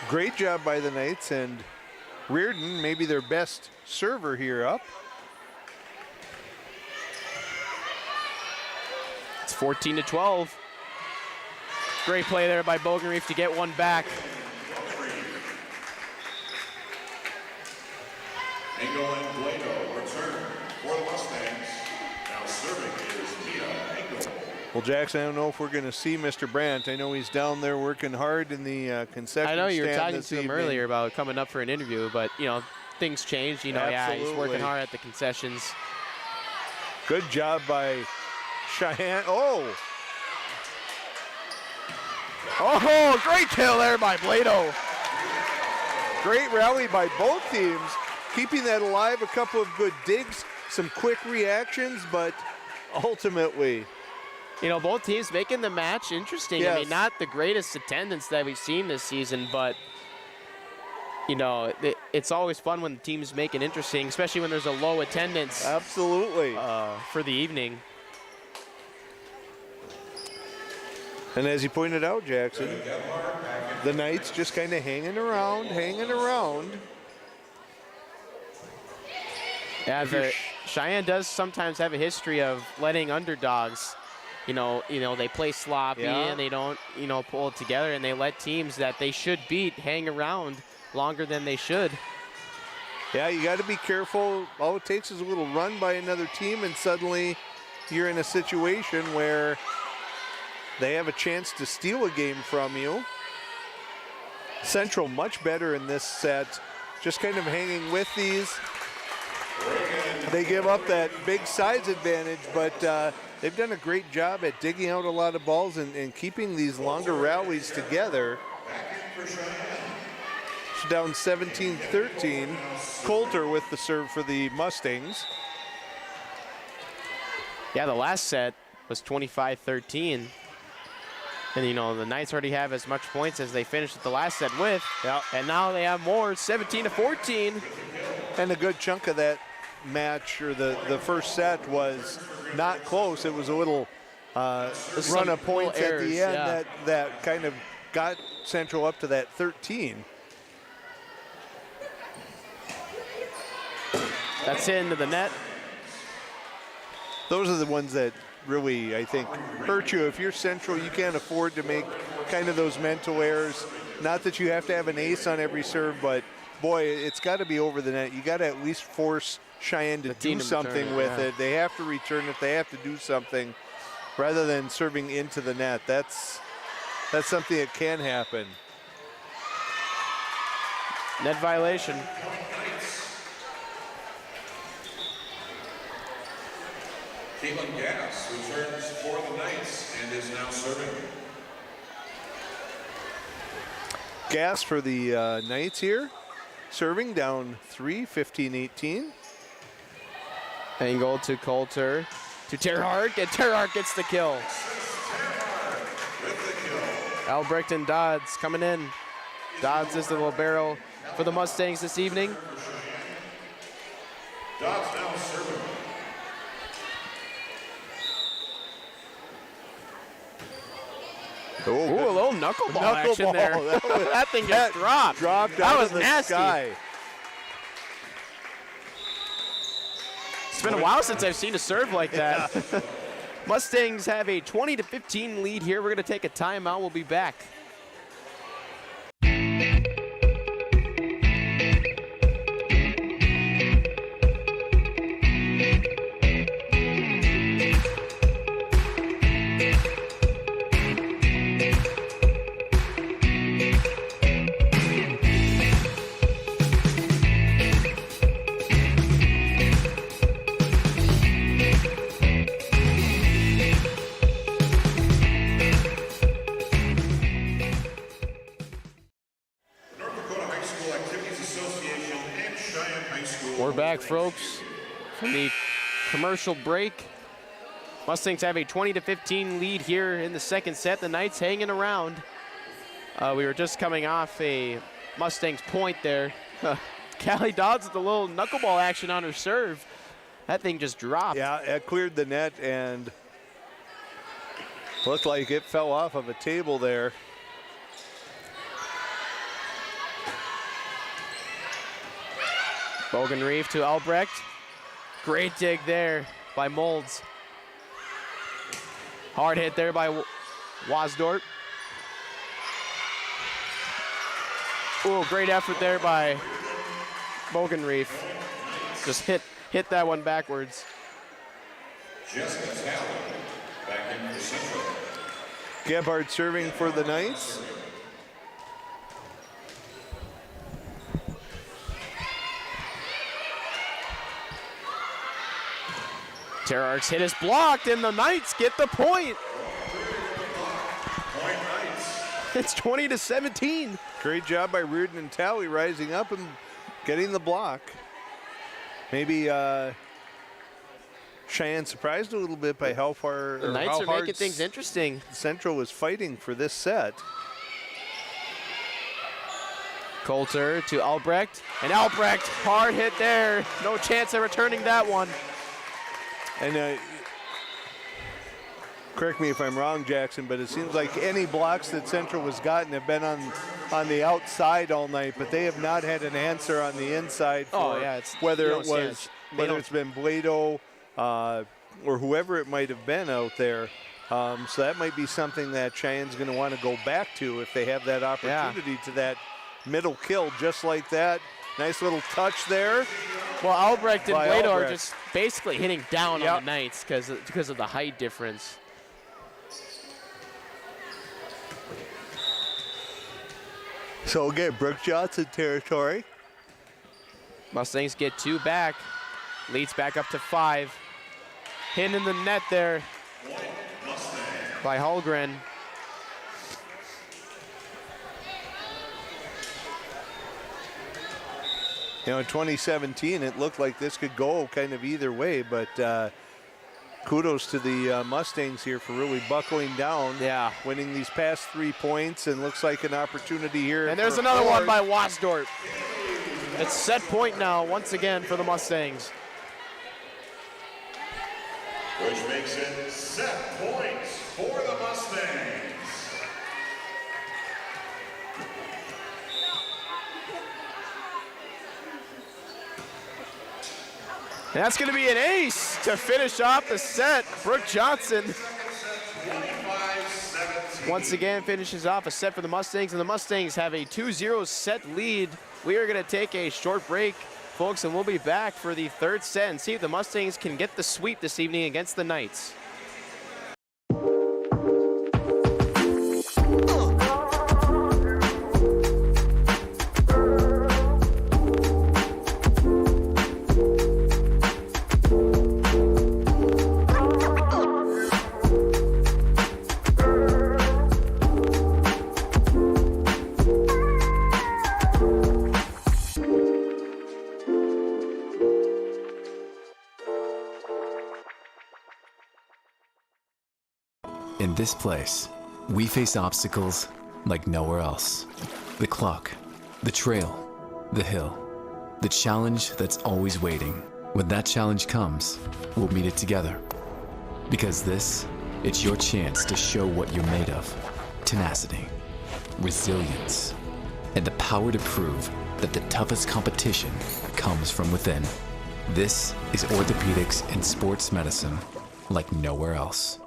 Great job by the Knights, and Reardon, maybe their best server here up. It's 14-12. Great play there by Bogenreef to get one back. Engel and Blado return for the Mustangs. Now serving is Mia Engel. Well, Jackson, I don't know if we're going to see Mr. Brandt. I know he's down there working hard in the concession stand. I know you were talking this to him evening. earlier about coming up for an interview, but, you know, things change. You know, yeah, he's Absolutely. working hard at the concessions. Good job by Cheyenne. Oh, Great kill there by Blado. great rally by both teams, keeping that alive. A couple of good digs, some quick reactions, but ultimately, You know, both teams making the match interesting. I mean, Yes. not the greatest attendance that we've seen this season, but, you know, it's always fun when the teams make it interesting, especially when there's a low attendance absolutely. for the evening. And as you pointed out, Jackson, the Knights just kind of hanging around. Yeah, Cheyenne does sometimes have a history of letting underdogs, you know, they play sloppy and they don't, pull it together, and they let teams that they should beat hang around longer than they should. Yeah, you got to be careful. All it takes is a little run by another team, and suddenly you're in a situation where they have a chance to steal a game from you. Central much better in this set, just kind of hanging with these. They give up that big size advantage, but they've done a great job at digging out a lot of balls and keeping these longer rallies together. So down 17-13. Coulter with the serve for the Mustangs. Yeah, the last set was 25-13. And, the Knights already have as much points as they finished the last set with. Yeah. And now they have more, 17-14. And a good chunk of that match, or the first set, was not close. It was a little run of points at errors, the end yeah. that kind of got Central up to that 13. That's into the net. Those are the ones that really, I think, hurt you. If you're Central, you can't afford to make kind of those mental errors. Not that you have to have an ace on every serve, but boy, it's got to be over the net. You got to at least force Cheyenne to do something with it. They have to return it. They have to do something rather than serving into the net. That's something that can happen. Net violation. Caitlin Gass returns for the Knights and is now serving. Gas for the Knights here. Serving down 3, 15-18. Angle to Coulter, to Terhart, and Terhart gets the kill. Albrecht and Dodds coming in. Dodds is the libero for the Mustangs this evening. Dodds now serving. Oh, Ooh, a little knuckleball action there. That thing just dropped. Dropped That out was of the nasty. sky. It's been a while since I've seen a serve like that. Mustangs have a 20-15 lead here. We're going to take a timeout. We'll be back. folks, from the commercial break. Mustangs have a 20-15 lead here in the second set. The Knights hanging around. We were just coming off a Mustangs point there. Callie Dodds with a little knuckleball action on her serve. That thing just dropped. Yeah, it cleared the net and looked like it fell off of a table there. Bogenreef to Albrecht. Great dig there by Molds. Hard hit there by Wasdort. Oh, great effort there by Bogenreef. Just hit that one backwards. Jessica Talley back in for Central. Gebhardt serving for the Knights. Terrark's hit is blocked, and the Knights get the point. Point Knights. It's 20-17. Great job by Reardon and Talley rising up and getting the block. Maybe Cheyenne surprised a little bit by how far The or Knights how are hard making things interesting. Central was fighting for this set. Coulter to Albrecht, and Albrecht, hard hit there. No chance of returning that one. And correct me if I'm wrong, Jackson, but it seems like any blocks that Central has gotten have been on the outside all night, but they have not had an answer on the inside for whether it was it's been Blado or whoever it might have been out there. So that might be something that Cheyenne's going to want to go back to if they have that opportunity to that middle kill just like that. Nice little touch there. Well, Albrecht and By Blado are Albrecht. just basically hitting down on the Knights because of the height difference. So again, Brooke Johnson territory. Mustangs get 2 back. Leads back up to 5. Hit in the net there by Holgren. You know, in 2017, it looked like this could go kind of either way, but kudos to the Mustangs here for really buckling down. Yeah. Winning these past 3 points, and looks like an opportunity here. And there's another one by Wasdort. It's set point now, once again, for the Mustangs. Which makes it set points for the Mustangs. And that's going to be an ace to finish off the set. Brooke Johnson 25-17. once again finishes off a set for the Mustangs, and the Mustangs have a 2-0 set lead. We are going to take a short break, folks, and we'll be back for the third set and see if the Mustangs can get the sweep this evening against the Knights. In this place, we face obstacles like nowhere else. The clock, the trail, the hill, the challenge that's always waiting. When that challenge comes, we'll meet it together. Because it's your chance to show what you're made of. Tenacity, resilience, and the power to prove that the toughest competition comes from within. This is orthopedics and sports medicine like nowhere else.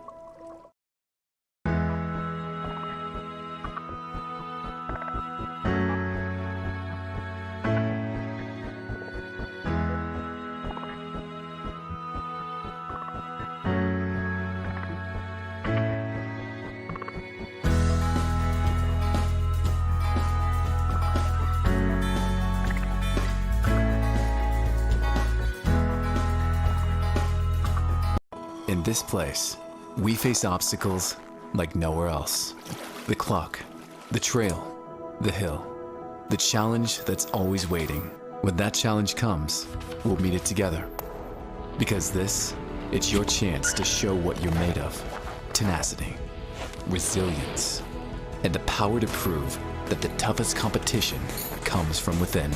In this place, we face obstacles like nowhere else. The clock, the trail, the hill, the challenge that's always waiting. When that challenge comes, we'll meet it together. Because it's your chance to show what you're made of. Tenacity, resilience, and the power to prove that the toughest competition comes from within.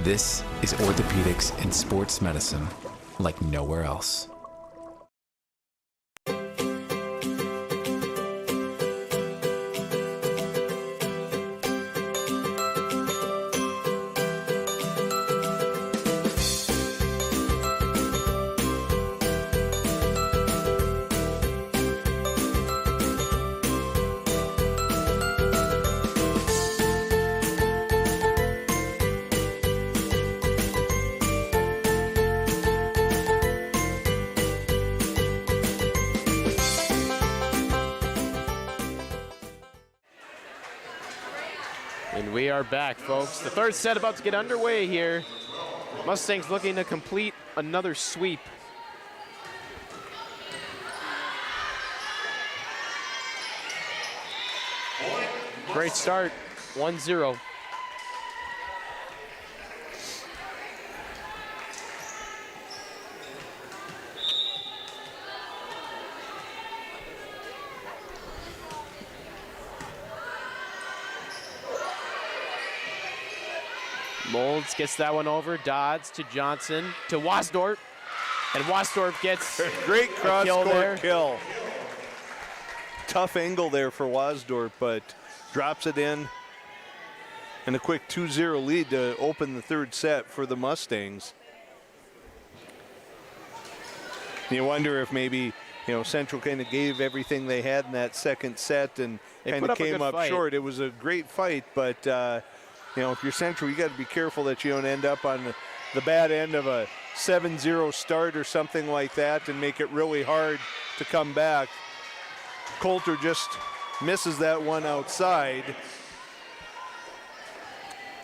This is orthopedics and sports medicine like nowhere else. And we are back, folks. The third set about to get underway here. Mustangs looking to complete another sweep. Great start, 1-0. Molds gets that one over. Dodds to Johnson to Wasdorf. And Wasdorf gets great cross-court kill. Tough angle there for Wasdorf, but drops it in. And a quick 2-0 lead to open the third set for the Mustangs. You wonder if maybe, Central kind of gave everything they had in that second set and kind of came up short. It was a great fight, but if you're Central, you got to be careful that you don't end up on the bad end of a 7-0 start or something like that and make it really hard to come back. Coulter just misses that one outside.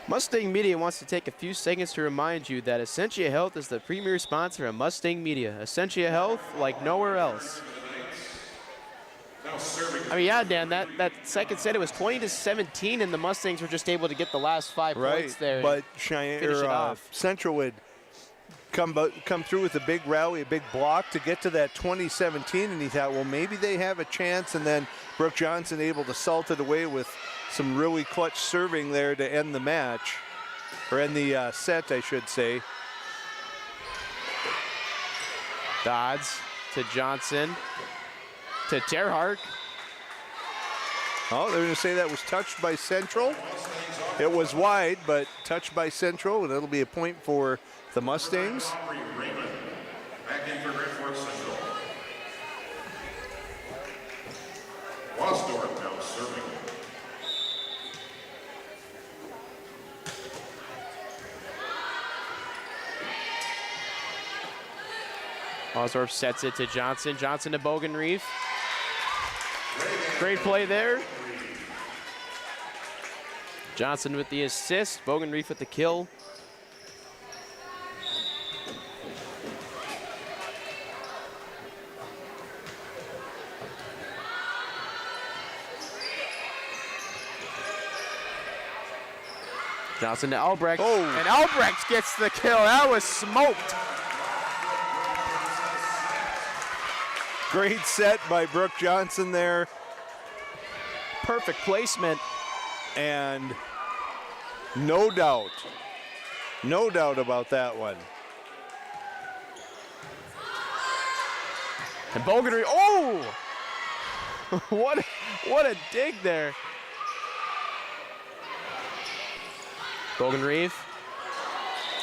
Mustang Media wants to take a few seconds to remind you that Essentia Health is the premier sponsor of Mustang Media. Essentia Health like nowhere else. I mean, yeah, Dan, that second set, it was 20-17, and the Mustangs were just able to get the last 5 points there. But Cheyenne, Central would come through with a big rally, a big block to get to that 20-17, and he thought, well, maybe they have a chance, and then Brooke Johnson able to salt it away with some really clutch serving there to end the match, or end the set, I should say. Dodds to Johnson. To Terhart. Oh, they're going to say that was touched by Central. It was wide, but touched by Central, and it'll be a point for the Mustangs. Back in for Grand Central. Wasdorf now serving. Wasdorf sets it to Johnson. Johnson to Bogenreef. Great play there. Johnson with the assist. Bogenreef with the kill. Johnson to Albrecht. Oh. And Albrecht gets the kill. That was smoked. Great set by Brooke Johnson there. Perfect placement. And no doubt about that one. And Bogenreef, oh! what a dig there. Bogenreef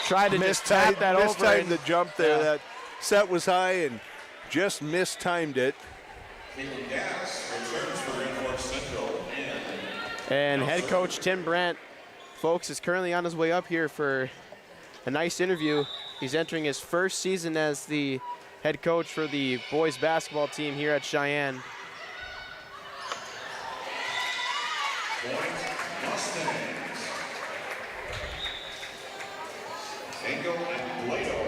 tried to just tap that over. Mistimed the jump there. Yeah. That set was high and just mistimed it. And head coach Tim Brandt, folks, is currently on his way up here for a nice interview. He's entering his first season as the head coach for the boys basketball team here at Cheyenne. Engel and Plato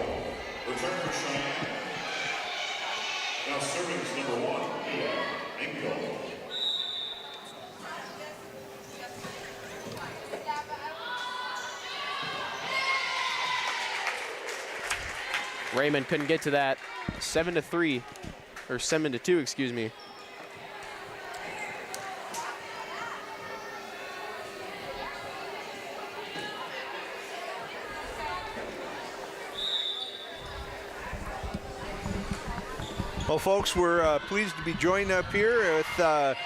return for Cheyenne. Now serving is number 1, Engel. Raymond couldn't get to that. 7-3, or 7-2, excuse me. Well, folks, we're pleased to be joined up here with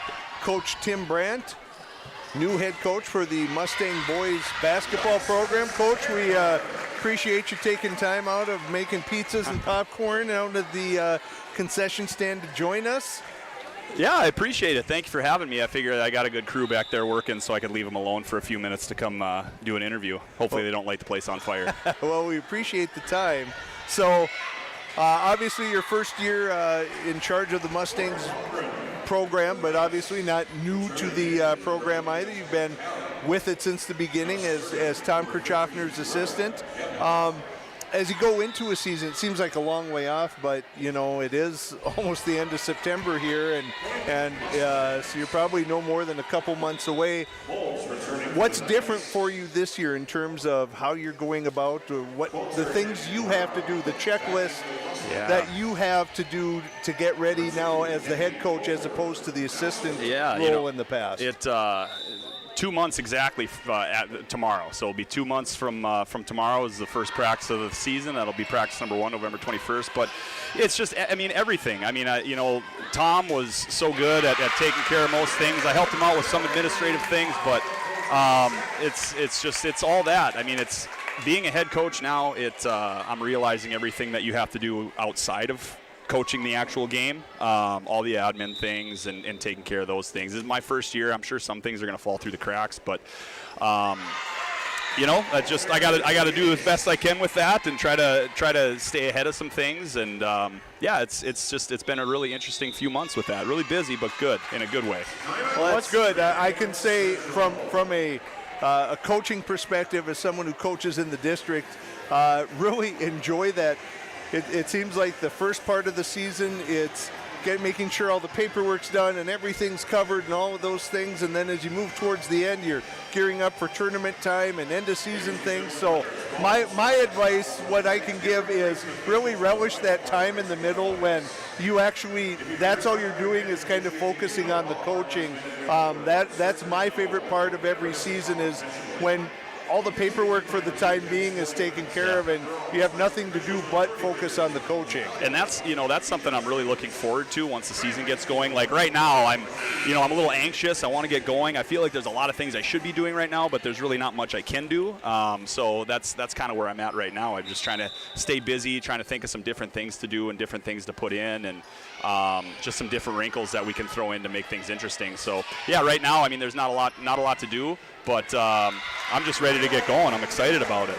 Coach Tim Brandt, new head coach for the Mustang boys basketball program. Coach, we appreciate you taking time out of making pizzas and popcorn out at the concession stand to join us. Yeah, I appreciate it. Thank you for having me. I figured I got a good crew back there working, so I could leave them alone for a few minutes to come do an interview. Hopefully they don't light the place on fire. Well, we appreciate the time. So, obviously your first year in charge of the Mustangs program, but obviously not new to the program either. You've been with it since the beginning as Tom Kirchhoffner's assistant. As you go into a season, it seems like a long way off, but you know it is almost the end of September here, and so you're probably no more than a couple months away. What's different for you this year in terms of how you're going about, what the things you have to do, the checklist that you have to do to get ready now as the head coach, as opposed to the assistant role in the past? 2 months exactly tomorrow. So it'll be 2 months from tomorrow is the first practice of the season. That'll be practice number 1, November 21st. But it's just, I mean, everything. I mean, you know, Tom was so good at taking care of most things. I helped him out with some administrative things, but it's all that. I mean, it's being a head coach now. I'm realizing everything that you have to do outside of coaching the actual game, all the admin things and taking care of those things. This is my first year. I'm sure some things are going to fall through the cracks, but you know, I got to do as best I can with that and try to stay ahead of some things. And yeah, it's been a really interesting few months with that. Really busy, but good in a good way. Well, that's good. I can say from a coaching perspective, as someone who coaches in the district, really enjoy that. It seems like the first part of the season, it's making sure all the paperwork's done and everything's covered and all of those things. And then as you move towards the end, you're gearing up for tournament time and end of season things. So my advice, what I can give, is really relish that time in the middle when you actually, that's all you're doing is kind of focusing on the coaching. That's my favorite part of every season, is when all the paperwork for the time being is taken care of and you have nothing to do but focus on the coaching. And that's something I'm really looking forward to once the season gets going. Like right now, I'm a little anxious. I want to get going. I feel like there's a lot of things I should be doing right now, but there's really not much I can do. So that's kind of where I'm at right now. I'm just trying to stay busy, trying to think of some different things to do and different things to put in, and just some different wrinkles that we can throw in to make things interesting. So yeah, right now, I mean, there's not a lot to do, but I'm just ready to get going. I'm excited about it.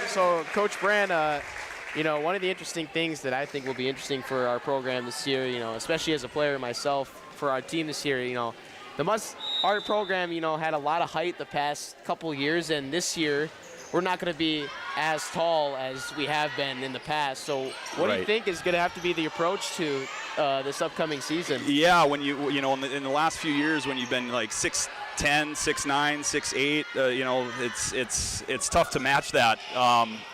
So Coach Brand, one of the interesting things that I think will be interesting for our program this year, especially as a player myself, for our team this year, our program, had a lot of height the past couple years, and this year we're not going to be as tall as we have been in the past. So what do you think is going to have to be the approach to this upcoming season? Yeah, when in the last few years, when you've been like 6'10", 6'9", 6'8", it's tough to match that.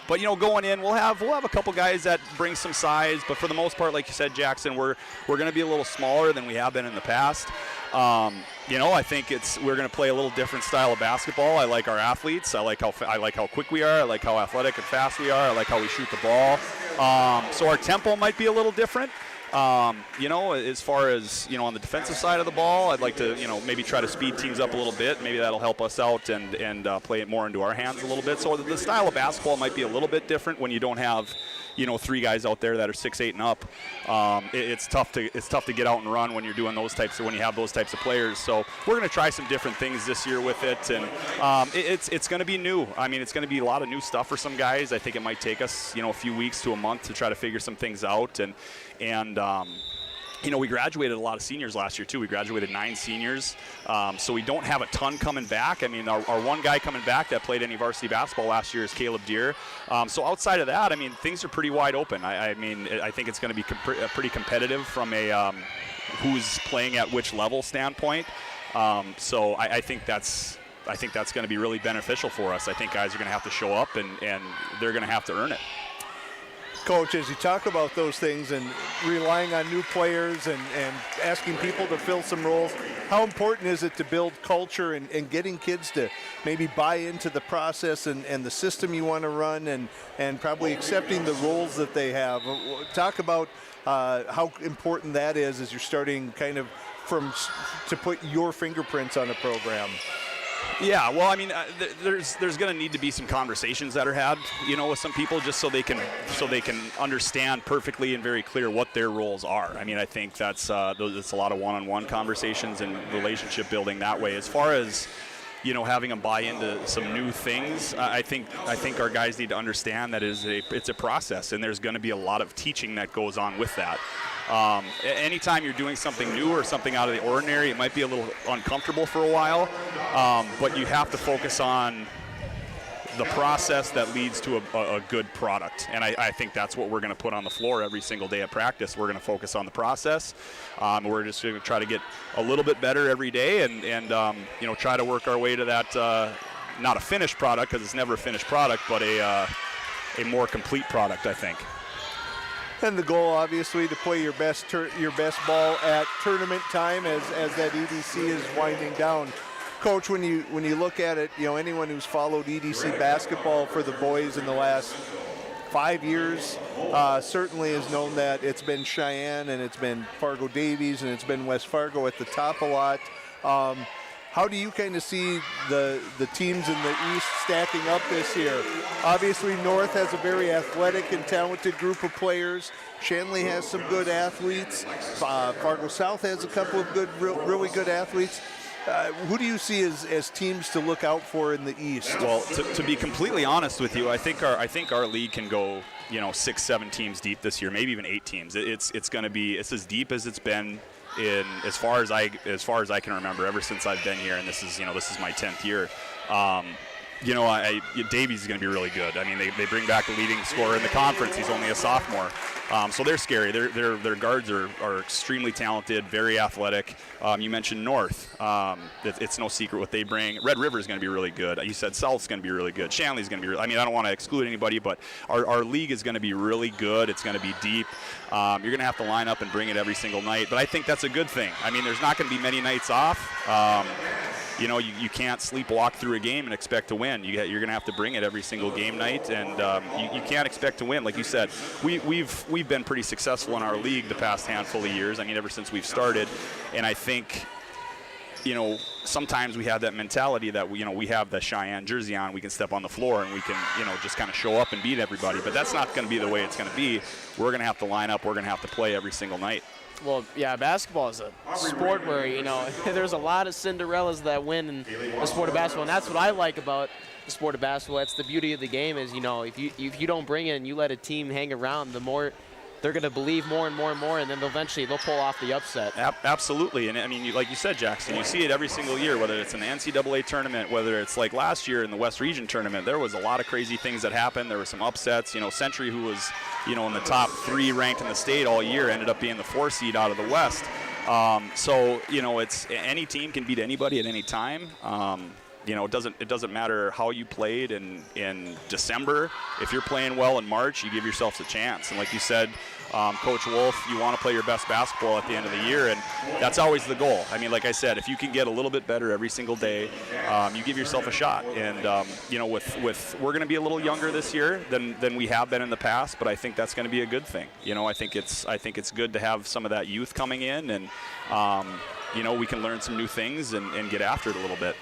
But going in, we'll have a couple guys that bring some size, but for the most part, like you said, Jackson, we're going to be a little smaller than we have been in the past. I think we're going to play a little different style of basketball. I like our athletes. I like how quick we are. I like how athletic and fast we are. I like how we shoot the ball. So our tempo might be a little different. As far as, on the defensive side of the ball, I'd like to, maybe try to speed teams up a little bit. Maybe that'll help us out and play it more into our hands a little bit. So the style of basketball might be a little bit different when you don't have, 3 guys out there that are 6'8" and up. It's tough to get out and run when you're doing when you have those types of players. So we're going to try some different things this year with it, and it's going to be new. I mean, it's going to be a lot of new stuff for some guys. I think it might take us, a few weeks to a month to try to figure some things out, and we graduated a lot of seniors last year, too. We graduated 9 seniors, so we don't have a ton coming back. I mean, our one guy coming back that played any varsity basketball last year is Caleb Deere. So outside of that, I mean, things are pretty wide open. I think it's going to be pretty competitive from a who's playing at which level standpoint. So I think that's going to be really beneficial for us. I think guys are going to have to show up, and they're going to have to earn it. Coach, as you talk about those things and relying on new players and asking people to fill some roles, how important is it to build culture and getting kids to maybe buy into the process and the system you want to run and probably accepting the roles that they have? Talk about how important that is as you're starting kind of to put your fingerprints on a program. Yeah, well, I mean, there's going to need to be some conversations that are had, with some people, just so they can understand perfectly and very clear what their roles are. I mean, I think that's a lot of one-on-one conversations and relationship building that way. As far as having them buy into some new things, I think our guys need to understand that it's a process, and there's going to be a lot of teaching that goes on with that. Anytime you're doing something new or something out of the ordinary, it might be a little uncomfortable for a while, but you have to focus on the process that leads to a good product. And I think that's what we're going to put on the floor every single day at practice. We're going to focus on the process. We're just going to try to get a little bit better every day and try to work our way to that, not a finished product, because it's never a finished product, but a more complete product, I think. And the goal, obviously, to play your best ball at tournament time as that EDC is winding down. Coach, when you look at it, anyone who's followed EDC basketball for the boys in the last 5 years certainly has known that it's been Sheyenne and it's been Fargo Davies and it's been West Fargo at the top a lot. How do you kind of see the teams in the East stacking up this year? Obviously, North has a very athletic and talented group of players. Shanley has some good athletes. Fargo South has a couple of really good athletes. Who do you see as teams to look out for in the East? Well, to be completely honest with you, I think our league can go 6-7 teams deep this year, maybe even 8 teams. It's as deep as it's been in as far as I can remember ever since I've been here, and this is my 10th year. Davies is going to be really good. I mean, they bring back the leading scorer in the conference. He's only a sophomore. So they're scary. Their guards are extremely talented, very athletic. You mentioned North. It's no secret what they bring. Red River is going to be really good. You said South's going to be really good. Shanley's going to be really, I mean, I don't want to exclude anybody, but our league is going to be really good. It's going to be deep. You're going to have to line up and bring it every single night, but I think that's a good thing. I mean, there's not going to be many nights off. You can't sleepwalk through a game and expect to win. You're going to have to bring it every single game night, and you can't expect to win. Like you said, we've been pretty successful in our league the past handful of years. I mean, ever since we've started, and I think sometimes we have that mentality that we have the Cheyenne jersey on, we can step on the floor and we can just kind of show up and beat everybody. But that's not going to be the way it's going to be. We're going to have to line up. We're going to have to play every single night. Well, yeah, basketball is a sport where, there's a lot of Cinderellas that win in the sport of basketball, and that's what I like about the sport of basketball. That's the beauty of the game is, if you don't bring it and you let a team hang around, the more they're going to believe more and more and more, and then eventually they'll pull off the upset. Absolutely, and I mean, like you said, Jackson, you see it every single year, whether it's in the NCAA tournament, whether it's like last year in the West Region tournament. There was a lot of crazy things that happened. There were some upsets. Century, who was in the top 3 ranked in the state all year, ended up being the 4 seed out of the West. It's any team can beat anybody at any time. It doesn't matter how you played in December. If you're playing well in March, you give yourselves a chance. And like you said, Coach Wolf, you want to play your best basketball at the end of the year, and that's always the goal. I mean, like I said, if you can get a little bit better every single day, you give yourself a shot. And we're going to be a little younger this year than we have been in the past, but I think that's going to be a good thing. I think it's good to have some of that youth coming in, and we can learn some new things and get after it a little bit.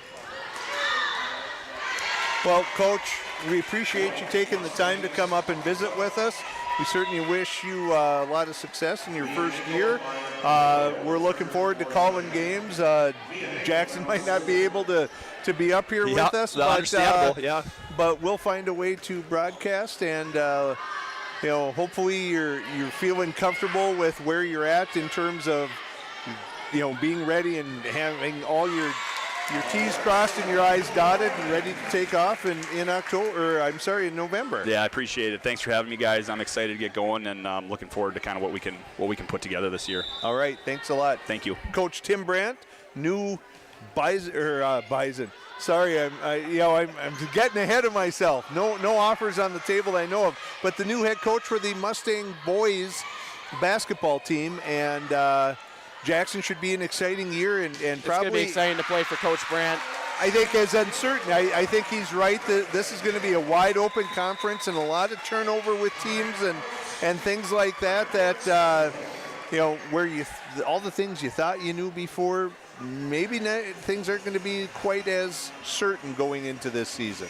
Well, Coach, we appreciate you taking the time to come up and visit with us. We certainly wish you a lot of success in your first year. We're looking forward to calling games. Jackson might not be able to be up here with us, but we'll find a way to broadcast, and hopefully you're feeling comfortable with where you're at in terms of being ready and having all your T's crossed and your I's dotted and ready to take off in November. Yeah, I appreciate it. Thanks for having me, guys. I'm excited to get going, and I'm looking forward to kind of what we can put together this year. All right, thanks a lot. Thank you. Coach Tim Brandt, new Bison, Sorry, I'm getting ahead of myself. No offers on the table that I know of. But the new head coach for the Mustang boys basketball team, and Jackson should be an exciting year, and It's probably going to be exciting to play for Coach Brandt. I think as uncertain. I think he's right that this is going to be a wide open conference and a lot of turnover with teams and things like that. That where all the things you thought you knew before, maybe things aren't going to be quite as certain going into this season.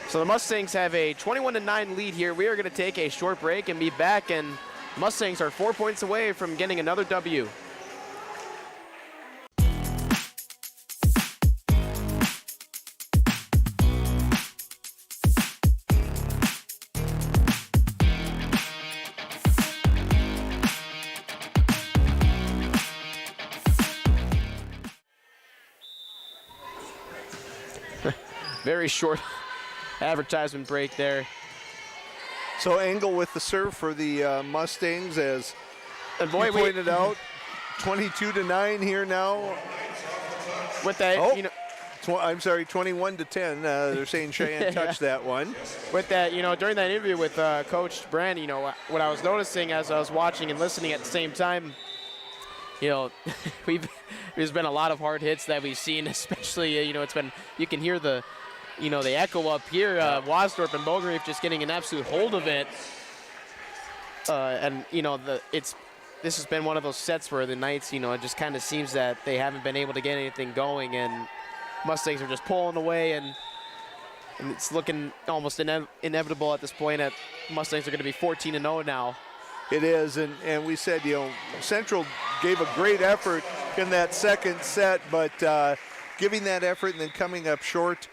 So the Mustangs have a 21-9 lead here. We are going to take a short break and be back, and Mustangs are 4 points away from getting another W. Very short advertisement break there. So Engel with the serve for the Mustangs, as And boy, you pointed out, 22-9 here now. With that, I'm sorry, 21-10. They're saying Cheyenne touched that one. With that, during that interview with Coach Brand, what I was noticing as I was watching and listening at the same time, there's been a lot of hard hits that we've seen, especially, it's been, you can hear the echo up here. Wasdorp and Bogreef just getting an absolute hold of it. This has been one of those sets where the Knights, it just kind of seems that they haven't been able to get anything going, and Mustangs are just pulling away, and it's looking almost inevitable at this point that Mustangs are going to be 14-0 now. It is, and we said, Central gave a great effort in that second set, but giving that effort and then coming up short,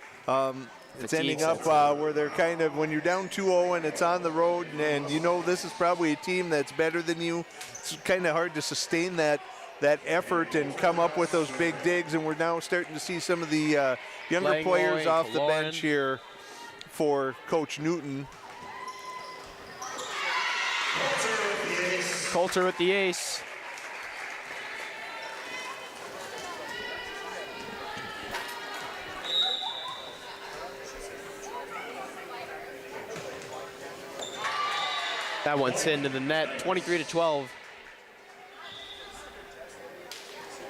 it's ending up where they're kind of, when you're down 2-0 and it's on the road, and this is probably a team that's better than you, it's kind of hard to sustain that effort and come up with those big digs, and we're now starting to see some of the younger players off the bench here for Coach Newton. Coulter with the ace. That one's into the net, 23-12.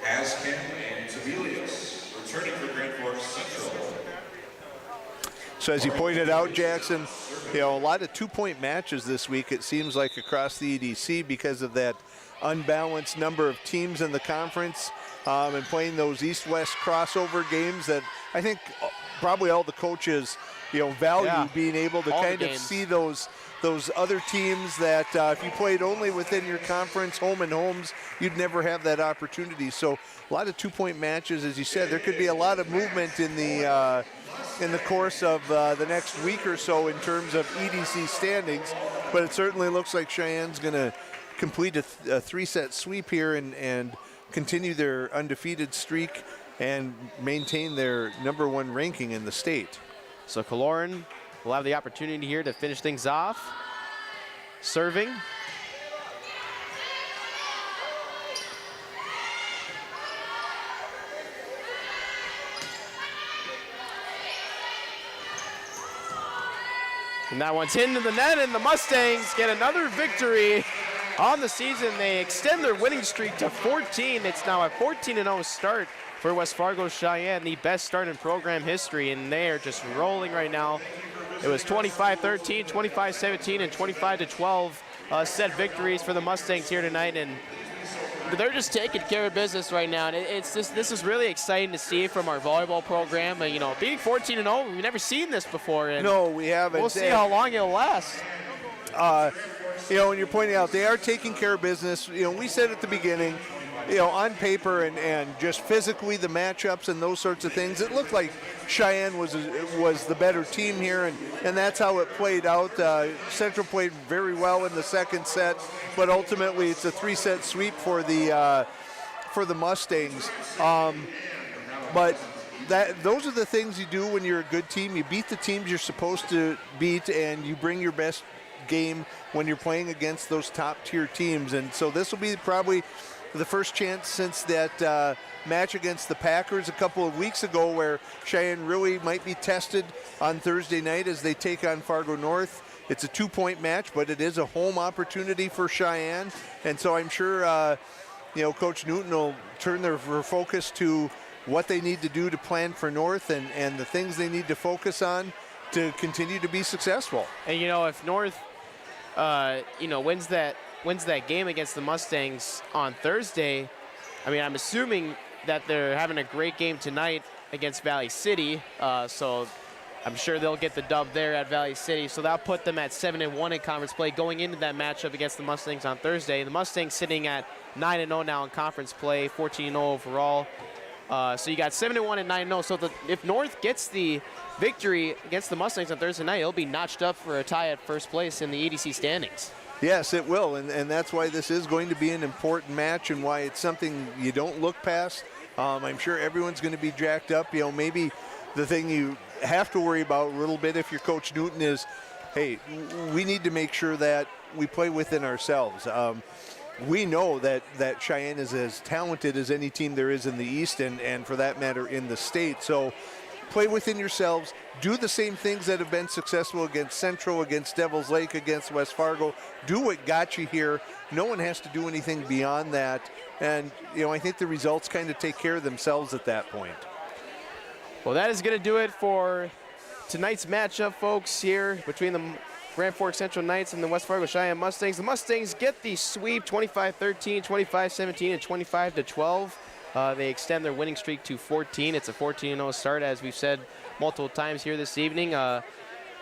Askin and Tavelius returning for Grand Forks Central. So as you pointed out, Jackson, a lot of two-point matches this week, it seems like, across the EDC because of that unbalanced number of teams in the conference, and playing those East-West crossover games that I think probably all the coaches, value being able to kind of see those other teams that if you played only within your conference, home and homes, you'd never have that opportunity. So a lot of two-point matches, as you said. There could be a lot of movement in the course of the next week or so in terms of EDC standings, but it certainly looks like Cheyenne's going to complete a three-set sweep here and continue their undefeated streak and maintain their #1 ranking in the state. So Kaloran will have the opportunity here to finish things off. Serving. And that one's into the net, and the Mustangs get another victory on the season. They extend their winning streak to 14. It's now a 14-0 start for West Fargo Cheyenne, the best start in program history, and they are just rolling right now. It was 25-13, 25-17, and 25-12 set victories for the Mustangs here tonight, and they're just taking care of business right now. And this is really exciting to see from our volleyball program. Being 14-0, we've never seen this before. And no, we haven't. We'll see how long it'll last. When you're pointing out they are taking care of business, we said at the beginning, on paper and just physically the matchups and those sorts of things, it looked like Cheyenne was the better team here, and that's how it played out. Central played very well in the second set, but ultimately it's a three-set sweep for the Mustangs. But those are the things you do when you're a good team. You beat the teams you're supposed to beat, and you bring your best game when you're playing against those top-tier teams. And so this will be probably the first chance since that match against the Packers a couple of weeks ago, where Sheyenne really might be tested on Thursday night as they take on Fargo North. It's a 2-point match, but it is a home opportunity for Sheyenne, and so I'm sure Coach Newton will turn their focus to what they need to do to plan for North and the things they need to focus on to continue to be successful. And if North wins that game against the Mustangs on Thursday, I mean, I'm assuming that they're having a great game tonight against Valley City, so I'm sure they'll get the dub there at Valley City. So that'll put them at 7-1 in conference play going into that matchup against the Mustangs on Thursday. The Mustangs sitting at 9-0 now in conference play, 14-0 overall. So you got 7-1 and 9-0. So if North gets the victory against the Mustangs on Thursday night, it'll be notched up for a tie at first place in the EDC standings. Yes, it will, and that's why this is going to be an important match and why it's something you don't look past. I'm sure everyone's going to be jacked up. Maybe the thing you have to worry about a little bit if you're Coach Newton is, hey, we need to make sure that we play within ourselves. We know that Sheyenne is as talented as any team there is in the East and for that matter in the state. So play within yourselves. Do the same things that have been successful against Central, against Devils Lake, against West Fargo. Do what got you here. No one has to do anything beyond that. And, I think the results kind of take care of themselves at that point. Well, that is going to do it for tonight's matchup, folks, here between the Grand Forks Central Knights and the West Fargo Sheyenne Mustangs. The Mustangs get the sweep 25-13, 25-17, and 25-12. They extend their winning streak to 14. It's a 14-0 start, as we've said multiple times here this evening.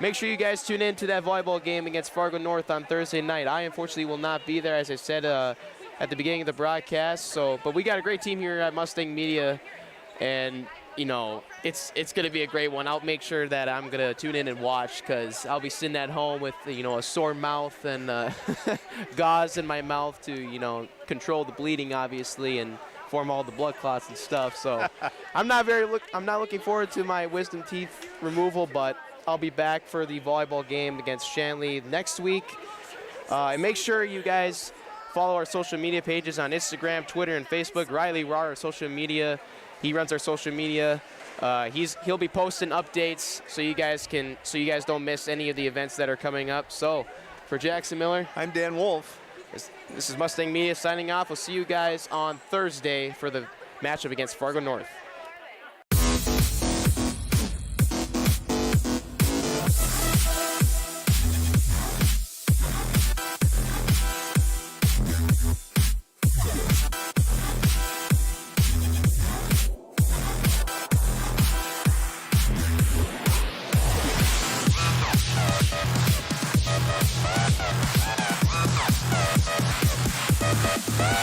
Make sure you guys tune in to that volleyball game against Fargo North on Thursday night. I, unfortunately, will not be there, as I said at the beginning of the broadcast. But we got a great team here at Mustang Media, and it's going to be a great one. I'll make sure that I'm going to tune in and watch, because I'll be sitting at home with, a sore mouth and gauze in my mouth to, control the bleeding, obviously, and form all the blood clots and stuff. So I'm not looking forward to my wisdom teeth removal, but I'll be back for the volleyball game against Shanley next week. And make sure you guys follow our social media pages on Instagram, Twitter, and Facebook. Riley Raw, our social media. He runs our social media. He'll be posting updates so you guys don't miss any of the events that are coming up. So for Jackson Miller, I'm Dan Wolf. This is Mustang Media signing off. We'll see you guys on Thursday for the matchup against Fargo North. Bye.